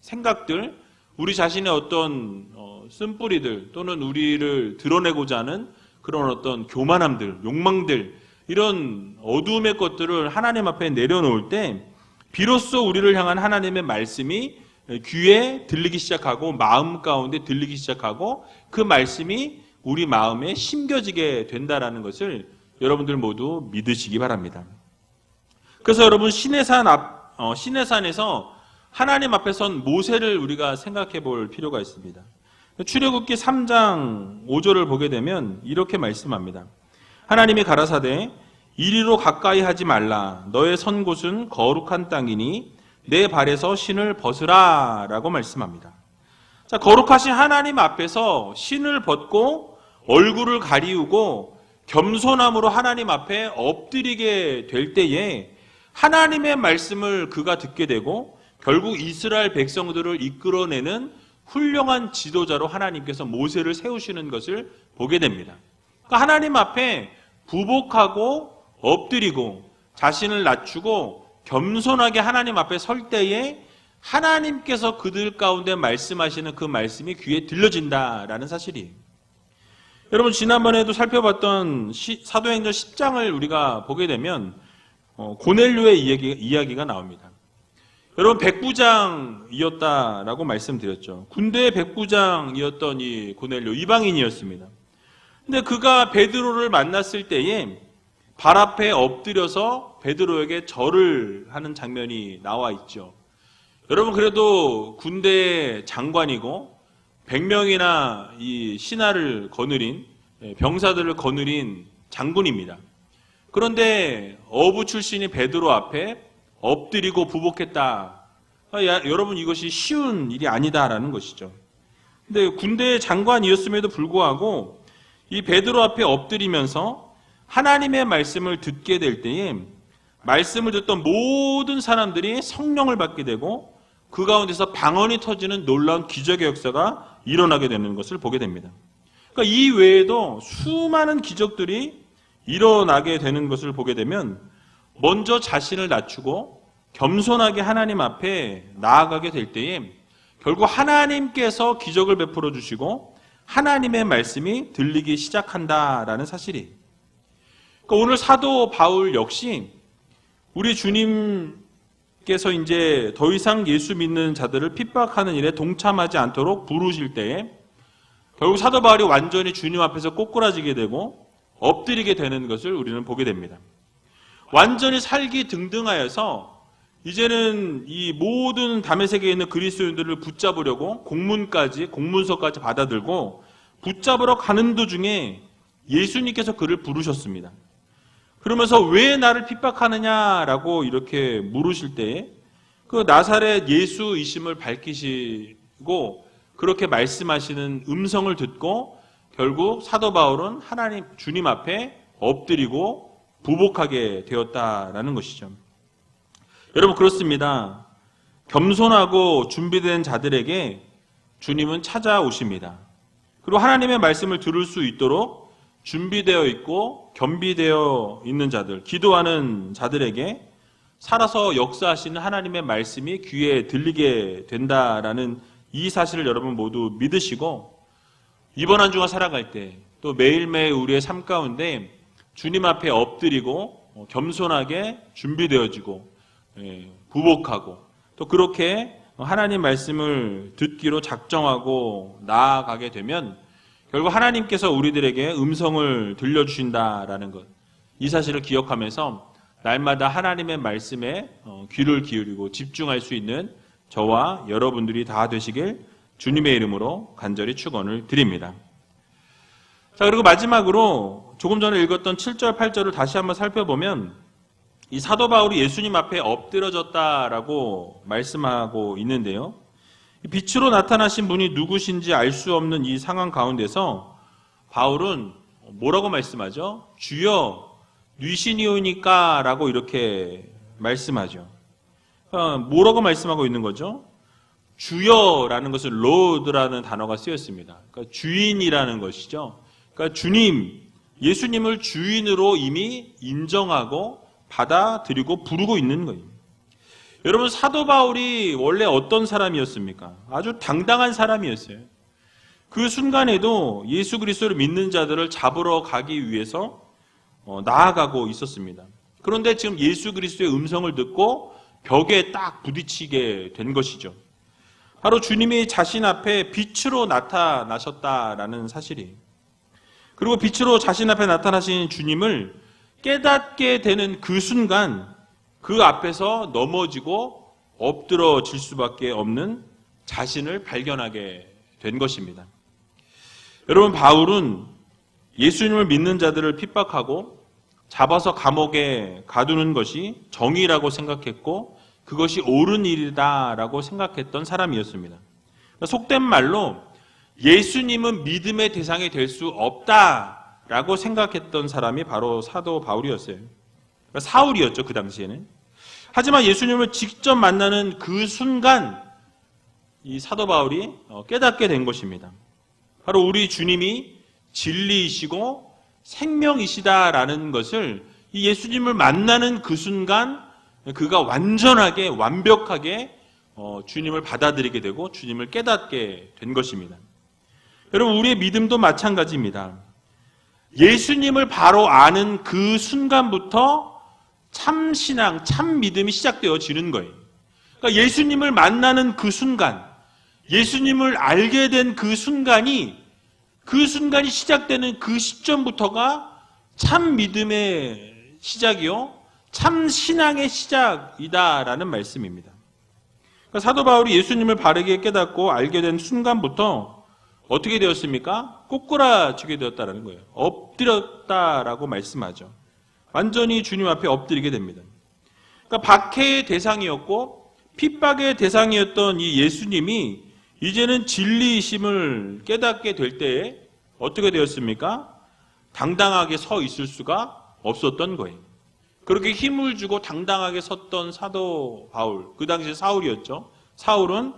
생각들, 우리 자신의 어떤 쓴뿌리들 또는 우리를 드러내고자 하는 그런 어떤 교만함들, 욕망들, 이런 어두움의 것들을 하나님 앞에 내려놓을 때 비로소 우리를 향한 하나님의 말씀이 귀에 들리기 시작하고 마음 가운데 들리기 시작하고 그 말씀이 우리 마음에 심겨지게 된다라는 것을 여러분들 모두 믿으시기 바랍니다. 그래서 여러분 시내산에서 하나님 앞에 선 모세를 우리가 생각해 볼 필요가 있습니다. 출애굽기 3장 5절을 보게 되면 이렇게 말씀합니다. 하나님이 가라사대 이리로 가까이 하지 말라. 너의 선 곳은 거룩한 땅이니 내 발에서 신을 벗으라 라고 말씀합니다. 자, 거룩하신 하나님 앞에서 신을 벗고 얼굴을 가리우고 겸손함으로 하나님 앞에 엎드리게 될 때에 하나님의 말씀을 그가 듣게 되고 결국 이스라엘 백성들을 이끌어내는 훌륭한 지도자로 하나님께서 모세를 세우시는 것을 보게 됩니다. 그러니까 하나님 앞에 부복하고 엎드리고 자신을 낮추고 겸손하게 하나님 앞에 설 때에 하나님께서 그들 가운데 말씀하시는 그 말씀이 귀에 들려진다라는 사실이에요. 여러분 지난번에도 살펴봤던 사도행전 10장을 우리가 보게 되면 고넬료의 이야기가 나옵니다. 여러분 백부장이었다라고 말씀드렸죠. 군대의 백부장이었던 이 고넬료 이방인이었습니다. 근데 그가 베드로를 만났을 때에 발 앞에 엎드려서 베드로에게 절을 하는 장면이 나와 있죠. 여러분 그래도 군대 장관이고 100명이나 이 신하를 거느린 병사들을 거느린 장군입니다. 그런데 어부 출신이 베드로 앞에 엎드리고 부복했다. 여러분 이것이 쉬운 일이 아니다라는 것이죠. 근데 군대 장관이었음에도 불구하고 이 베드로 앞에 엎드리면서 하나님의 말씀을 듣게 될 때에 말씀을 듣던 모든 사람들이 성령을 받게 되고 그 가운데서 방언이 터지는 놀라운 기적의 역사가 일어나게 되는 것을 보게 됩니다. 그러니까 이 외에도 수많은 기적들이 일어나게 되는 것을 보게 되면 먼저 자신을 낮추고 겸손하게 하나님 앞에 나아가게 될 때에 결국 하나님께서 기적을 베풀어 주시고 하나님의 말씀이 들리기 시작한다라는 사실이. 그러니까 오늘 사도 바울 역시 우리 주님께서 이제 더 이상 예수 믿는 자들을 핍박하는 일에 동참하지 않도록 부르실 때에 결국 사도 바울이 완전히 주님 앞에서 꼬꾸라지게 되고 엎드리게 되는 것을 우리는 보게 됩니다. 완전히 살기 등등하여서 이제는 이 모든 다메섹에 있는 그리스도인들을 붙잡으려고 공문서까지 받아들고 붙잡으러 가는 도중에 예수님께서 그를 부르셨습니다. 그러면서 왜 나를 핍박하느냐라고 이렇게 물으실 때에 그 나사렛 예수이심을 밝히시고 그렇게 말씀하시는 음성을 듣고 결국 사도 바울은 하나님 주님 앞에 엎드리고 부복하게 되었다라는 것이죠. 여러분 그렇습니다. 겸손하고 준비된 자들에게 주님은 찾아오십니다. 그리고 하나님의 말씀을 들을 수 있도록 준비되어 있고 겸비되어 있는 자들, 기도하는 자들에게 살아서 역사하시는 하나님의 말씀이 귀에 들리게 된다라는 이 사실을 여러분 모두 믿으시고 이번 한 주간 살아갈 때 또 매일매일 우리의 삶 가운데 주님 앞에 엎드리고 겸손하게 준비되어지고 부복하고 또 그렇게 하나님 말씀을 듣기로 작정하고 나아가게 되면 결국 하나님께서 우리들에게 음성을 들려주신다라는 것, 이 사실을 기억하면서 날마다 하나님의 말씀에 귀를 기울이고 집중할 수 있는 저와 여러분들이 다 되시길 주님의 이름으로 간절히 축원을 드립니다. 자, 그리고 마지막으로 조금 전에 읽었던 7절, 8절을 다시 한번 살펴보면 이 사도 바울이 예수님 앞에 엎드려졌다라고 말씀하고 있는데요. 빛으로 나타나신 분이 누구신지 알 수 없는 이 상황 가운데서 바울은 뭐라고 말씀하죠? 주여 뉘시니오니까 라고 이렇게 말씀하죠. 뭐라고 말씀하고 있는 거죠? 주여라는 것은 로드라는 단어가 쓰였습니다. 그러니까 주인이라는 것이죠. 그러니까 주님, 예수님을 주인으로 이미 인정하고 받아들이고 부르고 있는 거예요. 여러분 사도 바울이 원래 어떤 사람이었습니까? 아주 당당한 사람이었어요. 그 순간에도 예수 그리스도를 믿는 자들을 잡으러 가기 위해서 나아가고 있었습니다. 그런데 지금 예수 그리스도의 음성을 듣고 벽에 딱 부딪히게 된 것이죠. 바로 주님이 자신 앞에 빛으로 나타나셨다라는 사실이에요. 그리고 빛으로 자신 앞에 나타나신 주님을 깨닫게 되는 그 순간 그 앞에서 넘어지고 엎드러질 수밖에 없는 자신을 발견하게 된 것입니다. 여러분 바울은 예수님을 믿는 자들을 핍박하고 잡아서 감옥에 가두는 것이 정의라고 생각했고 그것이 옳은 일이다라고 생각했던 사람이었습니다. 속된 말로 예수님은 믿음의 대상이 될 수 없다라고 생각했던 사람이 바로 사도 바울이었어요. 사울이었죠, 그 당시에는. 하지만 예수님을 직접 만나는 그 순간 이 사도 바울이 깨닫게 된 것입니다. 바로 우리 주님이 진리이시고 생명이시다라는 것을 이 예수님을 만나는 그 순간 그가 완전하게 완벽하게 주님을 받아들이게 되고 주님을 깨닫게 된 것입니다. 여러분 우리의 믿음도 마찬가지입니다. 예수님을 바로 아는 그 순간부터 참 신앙, 참 믿음이 시작되어지는 거예요. 그러니까 예수님을 만나는 그 순간, 예수님을 알게 된 그 순간이 시작되는 그 시점부터가 참 믿음의 시작이요, 참 신앙의 시작이다라는 말씀입니다. 그러니까 사도 바울이 예수님을 바르게 깨닫고 알게 된 순간부터 어떻게 되었습니까? 꼬꾸라지게 되었다라는 거예요. 엎드렸다라고 말씀하죠. 완전히 주님 앞에 엎드리게 됩니다. 그러니까 박해의 대상이었고 핍박의 대상이었던 이 예수님이 이제는 진리이심을 깨닫게 될 때에 어떻게 되었습니까? 당당하게 서 있을 수가 없었던 거예요. 그렇게 힘을 주고 당당하게 섰던 사도 바울, 그 당시 사울이었죠. 사울은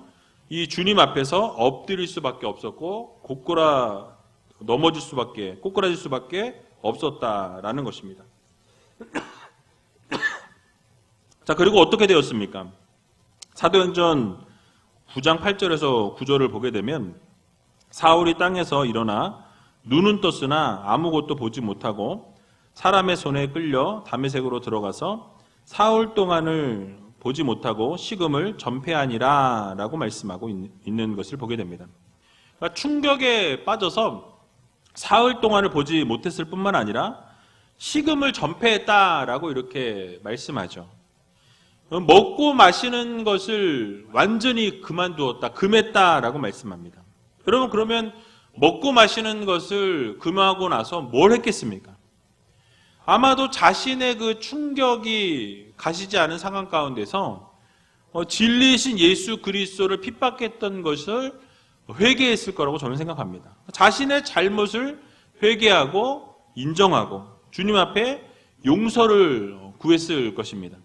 이 주님 앞에서 엎드릴 수밖에 없었고 꼬꾸라질 수밖에 없었다라는 것입니다. 자, 그리고 어떻게 되었습니까? 사도행전 9장 8절에서 9절을 보게 되면 사울이 땅에서 일어나 눈은 떴으나 아무것도 보지 못하고 사람의 손에 끌려 다메섹으로 들어가서 사흘 동안을 보지 못하고 식음을 전폐하니라 라고 말씀하고 있는 것을 보게 됩니다. 그러니까 충격에 빠져서 사흘 동안을 보지 못했을 뿐만 아니라 식음을 전폐했다라고 이렇게 말씀하죠. 먹고 마시는 것을 완전히 그만두었다, 금했다라고 말씀합니다. 여러분, 그러면 먹고 마시는 것을 금하고 나서 뭘 했겠습니까? 아마도 자신의 그 충격이 가시지 않은 상황 가운데서 진리이신 예수 그리스도를 핍박했던 것을 회개했을 거라고 저는 생각합니다. 자신의 잘못을 회개하고 인정하고 주님 앞에 용서를 구했을 것입니다.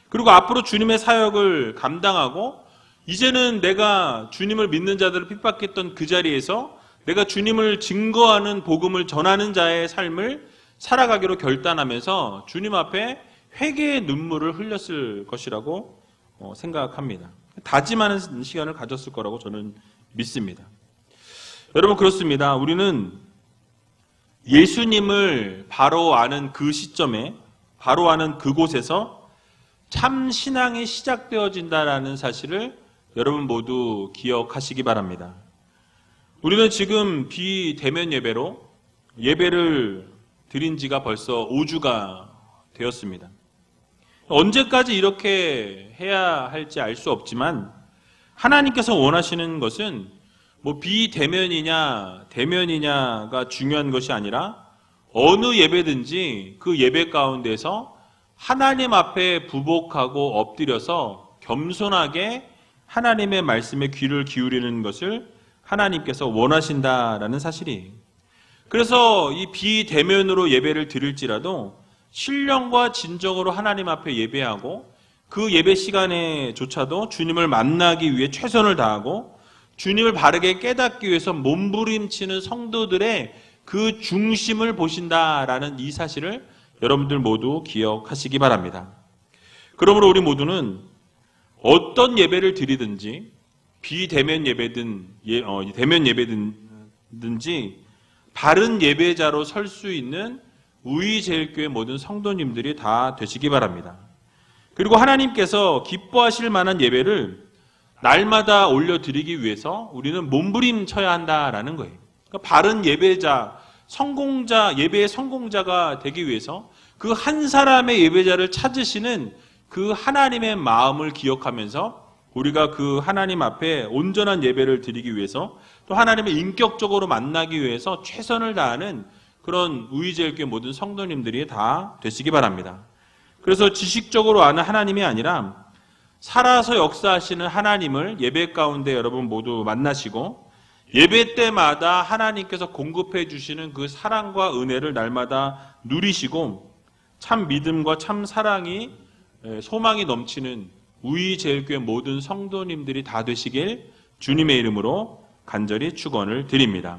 그리고 앞으로 주님의 사역을 감당하고 이제는 내가 주님을 믿는 자들을 핍박했던 그 자리에서 내가 주님을 증거하는 복음을 전하는 자의 삶을 살아가기로 결단하면서 주님 앞에 회개의 눈물을 흘렸을 것이라고 생각합니다. 다짐하는 시간을 가졌을 거라고 저는 믿습니다. 여러분, 그렇습니다. 우리는 예수님을 바로 아는 그 시점에, 바로 아는 그곳에서 참 신앙이 시작되어진다라는 사실을 여러분 모두 기억하시기 바랍니다. 우리는 지금 비대면 예배를 드린 지가 벌써 5주가 되었습니다. 언제까지 이렇게 해야 할지 알 수 없지만 하나님께서 원하시는 것은 비대면이냐 대면이냐가 중요한 것이 아니라 어느 예배든지 그 예배 가운데서 하나님 앞에 부복하고 엎드려서 겸손하게 하나님의 말씀에 귀를 기울이는 것을 하나님께서 원하신다라는 사실이에요. 그래서 이 비대면으로 예배를 드릴지라도 신령과 진정으로 하나님 앞에 예배하고 그 예배 시간에조차도 주님을 만나기 위해 최선을 다하고 주님을 바르게 깨닫기 위해서 몸부림치는 성도들의 그 중심을 보신다라는 이 사실을 여러분들 모두 기억하시기 바랍니다. 그러므로 우리 모두는 어떤 예배를 드리든지 비대면 예배든 대면 예배든지 바른 예배자로 설 수 있는 우이제일교회 모든 성도님들이 다 되시기 바랍니다. 그리고 하나님께서 기뻐하실 만한 예배를 날마다 올려드리기 위해서 우리는 몸부림쳐야 한다라는 거예요. 그러니까 바른 예배자, 예배의 성공자가 되기 위해서 그 한 사람의 예배자를 찾으시는 그 하나님의 마음을 기억하면서 우리가 그 하나님 앞에 온전한 예배를 드리기 위해서 또 하나님을 인격적으로 만나기 위해서 최선을 다하는 그런 우이제일교회 모든 성도님들이 다 되시기 바랍니다. 그래서 지식적으로 아는 하나님이 아니라 살아서 역사하시는 하나님을 예배 가운데 여러분 모두 만나시고 예배 때마다 하나님께서 공급해 주시는 그 사랑과 은혜를 날마다 누리시고 참 믿음과 참 사랑이 소망이 넘치는 우이제일교회 모든 성도님들이 다 되시길 주님의 이름으로 간절히 축원을 드립니다.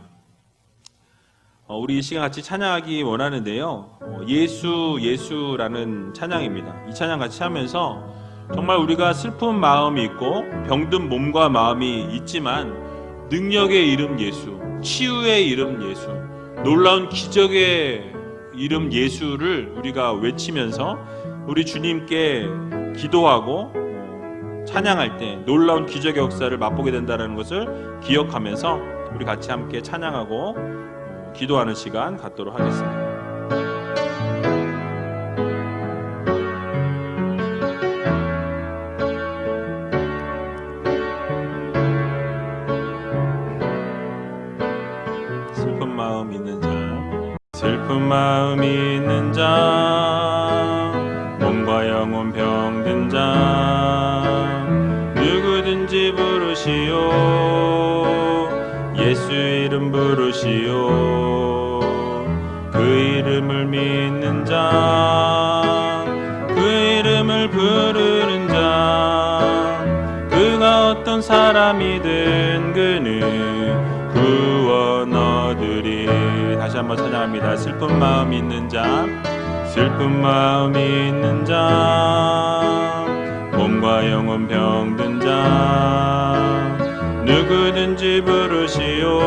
우리 이 시간 같이 찬양하기 원하는데요. 예수라는 찬양입니다. 이 찬양 같이 하면서 정말 우리가 슬픈 마음이 있고 병든 몸과 마음이 있지만 능력의 이름 예수, 치유의 이름 예수, 놀라운 기적의 이름 예수를 우리가 외치면서 우리 주님께 기도하고 찬양할 때 놀라운 기적의 역사를 맛보게 된다는 것을 기억하면서 우리 같이 함께 찬양하고 기도하는 시간 갖도록 하겠습니다. 슬픈 마음 있는 자, 몸과 영혼 병든 자, 누구든지 부르시오. 이름 부르시오. 그 이름을 믿는 자, 그 이름을 부르는 자, 그가 어떤 사람이든 그는 구원 얻으리. 다시 한번 찬양합니다. 슬픈 마음 있는 자, 슬픈 마음 있는 자, 몸과 영혼 병든 자, 누구든지 부르시오.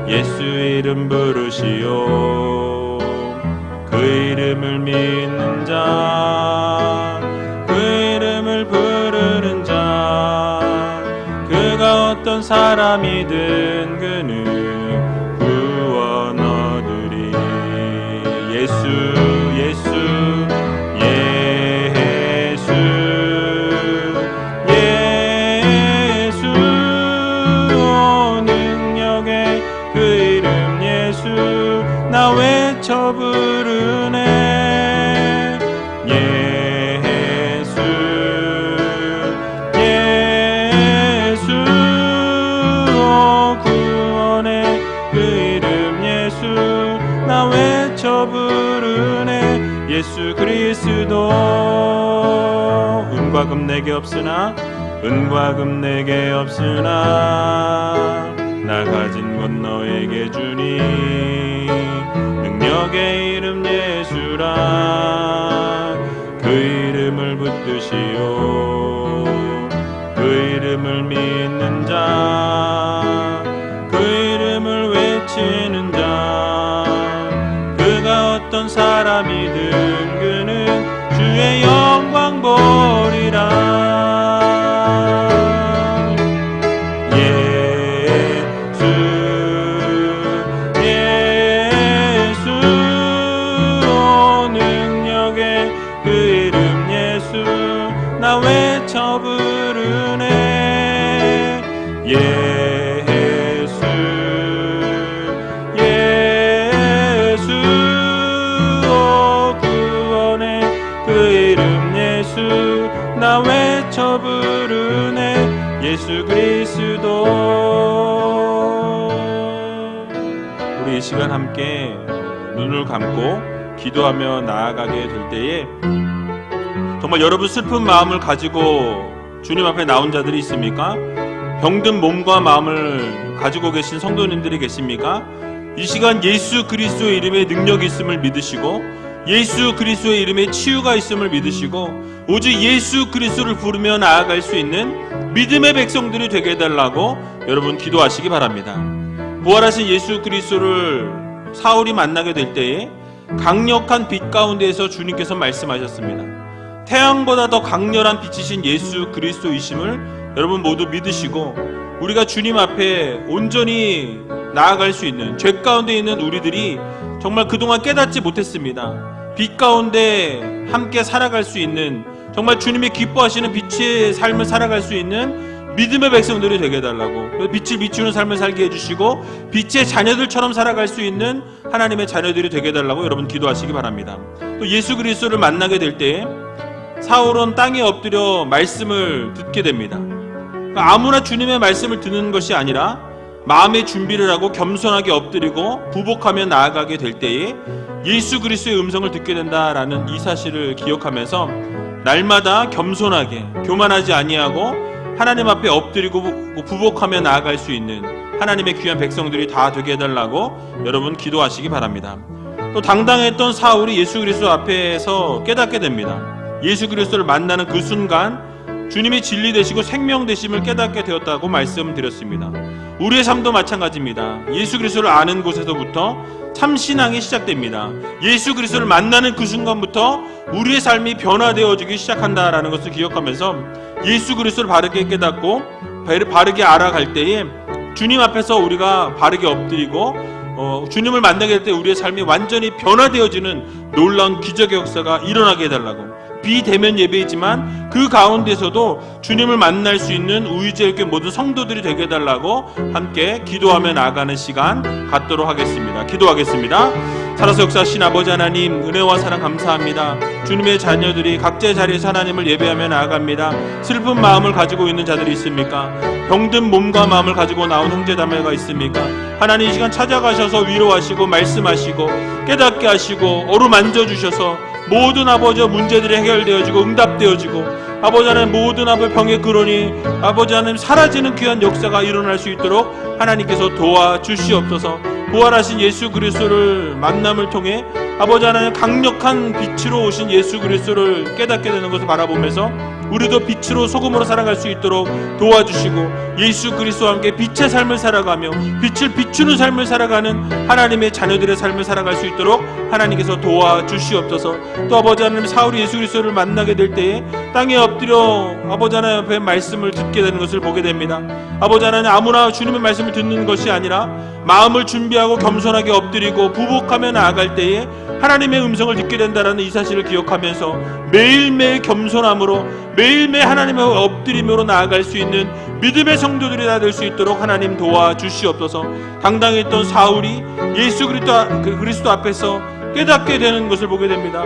예수 이름 부르시오. 그 이름을 믿는 자, 그 이름을 부르는 자, 그가 어떤 사람이든 그는 구원 얻으리. 예수 예수 예수 예수, 능력의 그 이름 예수, 나 외쳐 부르네. 예수 예수, 구원의 그 이름 예수, 나 외쳐 부르네. 예수 그리스도. 은과 금 내게 없으나, 은과 금 내게 없으나, 나 가진 것 너에게 주니. 능력의 이름 예수라. 그 이름을 붙드시오. 그 이름을 믿는 자, 그 이름을 외치는 자, 그가 어떤 사람이든 그는 주의 영광 보리라. 예수 예수, 능력의 그 이름 예수, 나 외쳐 부르네. 예수 예수, 구원의 그 이름 예수, 나 외쳐 부르네. 예수 그리스도. 우리 이 시간 함께 눈을 감고 기도하며 나아가게 될 때에 정말 여러분 슬픈 마음을 가지고 주님 앞에 나온 자들이 있습니까? 병든 몸과 마음을 가지고 계신 성도님들이 계십니까? 이 시간 예수 그리스도의 이름에 능력이 있음을 믿으시고, 예수 그리스도의 이름에 치유가 있음을 믿으시고, 오직 예수 그리스도를 부르며 나아갈 수 있는 믿음의 백성들이 되게 해달라고 여러분 기도하시기 바랍니다. 부활하신 예수 그리스도를 사울이 만나게 될 때에 강력한 빛 가운데에서 주님께서 말씀하셨습니다. 태양보다 더 강렬한 빛이신 예수 그리스도이심을 여러분 모두 믿으시고, 우리가 주님 앞에 온전히 나아갈 수 있는, 죄 가운데 있는 우리들이 정말 그동안 깨닫지 못했습니다. 빛 가운데 함께 살아갈 수 있는, 정말 주님이 기뻐하시는 빛의 삶을 살아갈 수 있는 믿음의 백성들이 되게 해달라고, 빛을 비추는 삶을 살게 해주시고 빛의 자녀들처럼 살아갈 수 있는 하나님의 자녀들이 되게 해달라고 여러분 기도하시기 바랍니다. 또 예수 그리스도를 만나게 될 때 사울은 땅에 엎드려 말씀을 듣게 됩니다. 그러니까 아무나 주님의 말씀을 듣는 것이 아니라 마음의 준비를 하고 겸손하게 엎드리고 부복하며 나아가게 될 때에 예수 그리스도의 음성을 듣게 된다라는 이 사실을 기억하면서 날마다 겸손하게 교만하지 아니하고 하나님 앞에 엎드리고 부복하며 나아갈 수 있는 하나님의 귀한 백성들이 다 되게 해달라고 여러분 기도하시기 바랍니다. 또 당당했던 사울이 예수 그리스도 앞에서 깨닫게 됩니다. 예수 그리스도를 만나는 그 순간 주님이 진리 되시고 생명 되심을 깨닫게 되었다고 말씀드렸습니다. 우리의 삶도 마찬가지입니다. 예수 그리스도를 아는 곳에서부터 참 신앙이 시작됩니다. 예수 그리스도를 만나는 그 순간부터 우리의 삶이 변화되어지기 시작한다라는 것을 기억하면서 예수 그리스도를 바르게 깨닫고 바르게 알아갈 때에 주님 앞에서 우리가 바르게 엎드리고 주님을 만나게 될 때 우리의 삶이 완전히 변화되어지는 놀라운 기적의 역사가 일어나게 해달라고, 비대면 예배이지만 그 가운데서도 주님을 만날 수 있는 우이제일교회 모든 성도들이 되게 해달라고 함께 기도하며 나아가는 시간 갖도록 하겠습니다. 기도하겠습니다. 살아서 역사하신 아버지 하나님, 은혜와 사랑 감사합니다. 주님의 자녀들이 각자의 자리에서 하나님을 예배하며 나아갑니다. 슬픈 마음을 가지고 있는 자들이 있습니까? 병든 몸과 마음을 가지고 나온 형제자매가 있습니까? 하나님 이 시간 찾아가셔서 위로하시고 말씀하시고 깨닫게 하시고 어루만져 주셔서 모든 아버지의 문제들이 해결되어지고 응답되어지고 아버지 하나님 모든 아버지 병의 근원이 아버지 하나님 사라지는 귀한 역사가 일어날 수 있도록 하나님께서 도와주시옵소서. 부활하신 예수 그리스도를 만남을 통해 아버지 하나님 강력한 빛으로 오신 예수 그리스도를 깨닫게 되는 것을 바라보면서 우리도 빛으로 소금으로 살아갈 수 있도록 도와주시고 예수 그리스도와 함께 빛의 삶을 살아가며 빛을 비추는 삶을 살아가는 하나님의 자녀들의 삶을 살아갈 수 있도록 하나님께서 도와주시옵소서. 또 아버지 하나님 사울이 예수 그리스도를 만나게 될 때에 땅에 엎드려 아버지 하나님 앞에 말씀을 듣게 되는 것을 보게 됩니다. 아버지 하나님 아무나 주님의 말씀을 듣는 것이 아니라 마음을 준비하고 겸손하게 엎드리고 부복하며 나아갈 때에 하나님의 음성을 듣게 된다는 이 사실을 기억하면서 매일매일 겸손함으로 매일매일 하나님의 엎드림으로 나아갈 수 있는 믿음의 성도들이 다 될 수 있도록 하나님 도와주시옵소서. 당당했던 사울이 예수 그리스도 앞에서 깨닫게 되는 것을 보게 됩니다.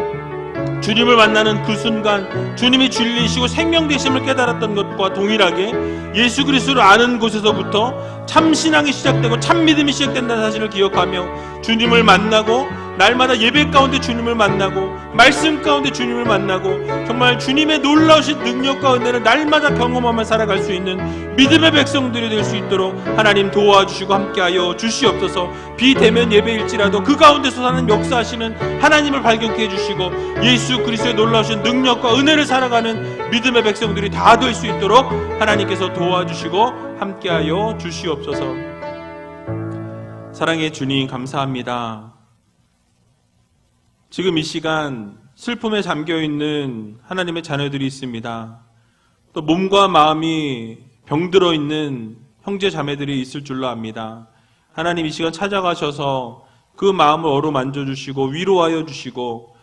주님을 만나는 그 순간 주님이 진리이시고 생명 되심을 깨달았던 것과 동일하게 예수 그리스도를 아는 곳에서부터 참 신앙이 시작되고 참 믿음이 시작된다는 사실을 기억하며 주님을 만나고 날마다 예배 가운데 주님을 만나고 말씀 가운데 주님을 만나고 정말 주님의 놀라우신 능력과 은혜를 날마다 경험하며 살아갈 수 있는 믿음의 백성들이 될 수 있도록 하나님 도와주시고 함께하여 주시옵소서. 비대면 예배일지라도 그 가운데서 사는 역사하시는 하나님을 발견케 해주시고 예수 그리스도의 놀라우신 능력과 은혜를 살아가는 믿음의 백성들이 다 될 수 있도록 하나님께서 도와주시고 함께하여 주시옵소서. 사랑의 주님 감사합니다. 지금 이 시간 슬픔에 잠겨있는 하나님의 자녀들이 있습니다. 또 몸과 마음이 병들어 있는 형제 자매들이 있을 줄로 압니다. 하나님 이 시간 찾아가셔서 그 마음을 어루만져 주시고 위로하여 주시고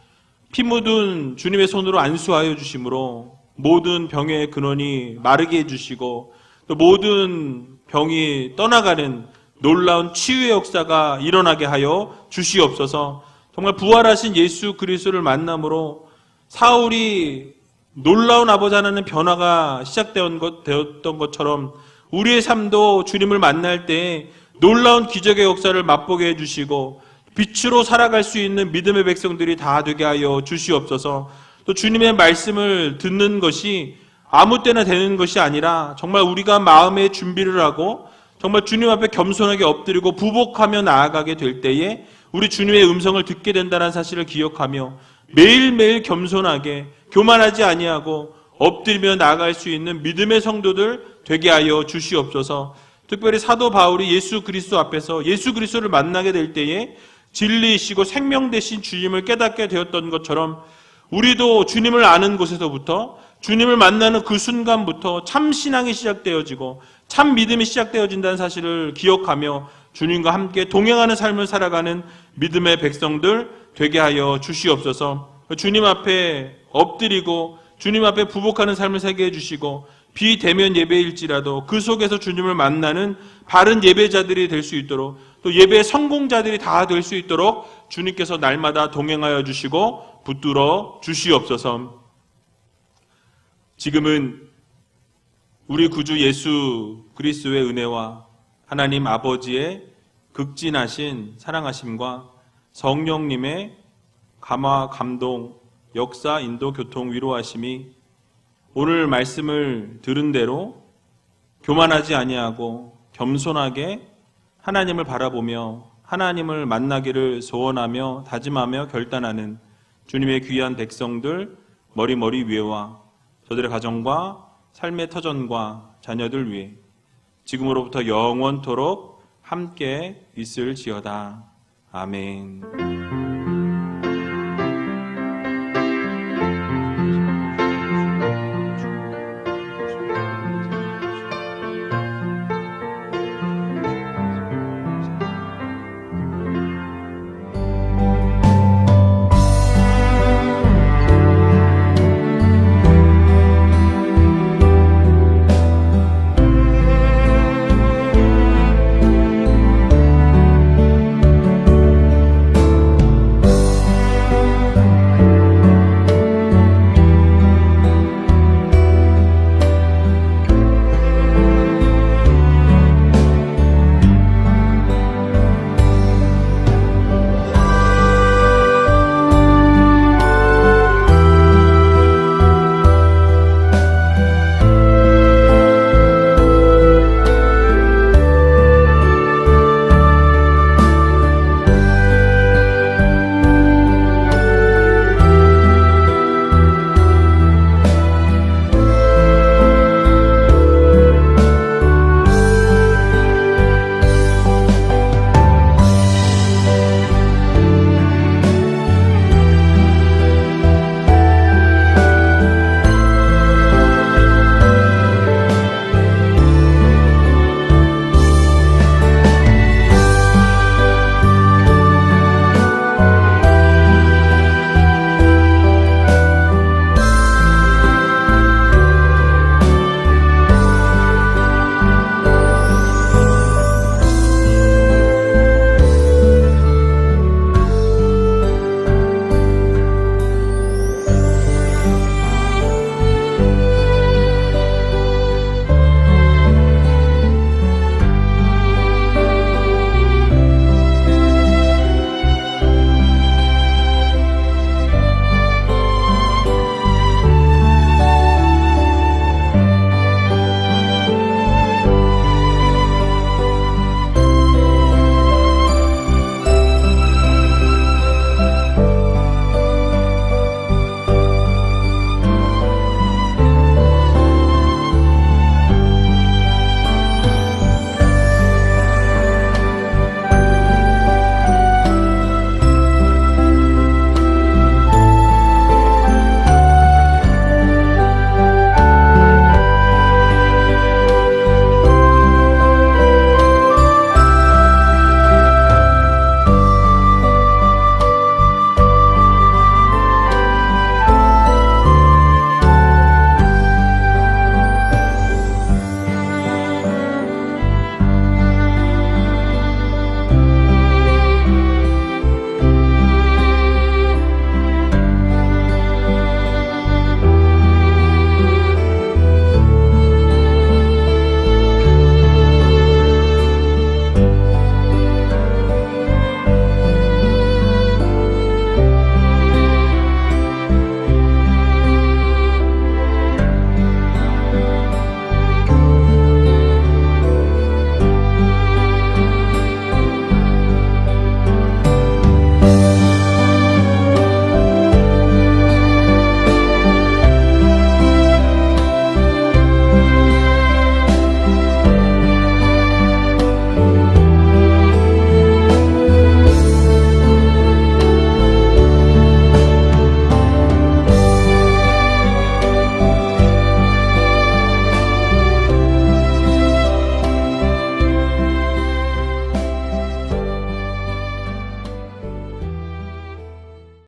피 묻은 주님의 손으로 안수하여 주심으로 모든 병의 근원이 마르게 해주시고 또 모든 병이 떠나가는 놀라운 치유의 역사가 일어나게 하여 주시옵소서. 정말 부활하신 예수 그리스도를 만남으로 사울이 놀라운 아버지 하나님 변화가 시작되었던 것처럼 우리의 삶도 주님을 만날 때 놀라운 기적의 역사를 맛보게 해주시고 빛으로 살아갈 수 있는 믿음의 백성들이 다 되게 하여 주시옵소서. 또 주님의 말씀을 듣는 것이 아무 때나 되는 것이 아니라 정말 우리가 마음의 준비를 하고 정말 주님 앞에 겸손하게 엎드리고 부복하며 나아가게 될 때에 우리 주님의 음성을 듣게 된다는 사실을 기억하며 매일매일 겸손하게 교만하지 아니하고 엎드리며 나아갈 수 있는 믿음의 성도들 되게 하여 주시옵소서. 특별히 사도 바울이 예수 그리스도 앞에서 예수 그리스도를 만나게 될 때에 진리이시고 생명 되신 주님을 깨닫게 되었던 것처럼 우리도 주님을 아는 곳에서부터 주님을 만나는 그 순간부터 참 신앙이 시작되어지고 참 믿음이 시작되어진다는 사실을 기억하며 주님과 함께 동행하는 삶을 살아가는 믿음의 백성들 되게 하여 주시옵소서. 주님 앞에 엎드리고 주님 앞에 부복하는 삶을 살게 해주시고 비대면 예배일지라도 그 속에서 주님을 만나는 바른 예배자들이 될 수 있도록 또 예배의 성공자들이 다 될 수 있도록 주님께서 날마다 동행하여 주시고 붙들어 주시옵소서. 지금은 우리 구주 예수 그리스도의 은혜와 하나님 아버지의 극진하신 사랑하심과 성령님의 감화, 감동, 역사, 인도, 교통, 위로하심이 오늘 말씀을 들은 대로 교만하지 아니하고 겸손하게 하나님을 바라보며 하나님을 만나기를 소원하며 다짐하며 결단하는 주님의 귀한 백성들 머리 위에와 저들의 가정과 삶의 터전과 자녀들 위해 지금으로부터 영원토록 함께 있을지어다. 아멘.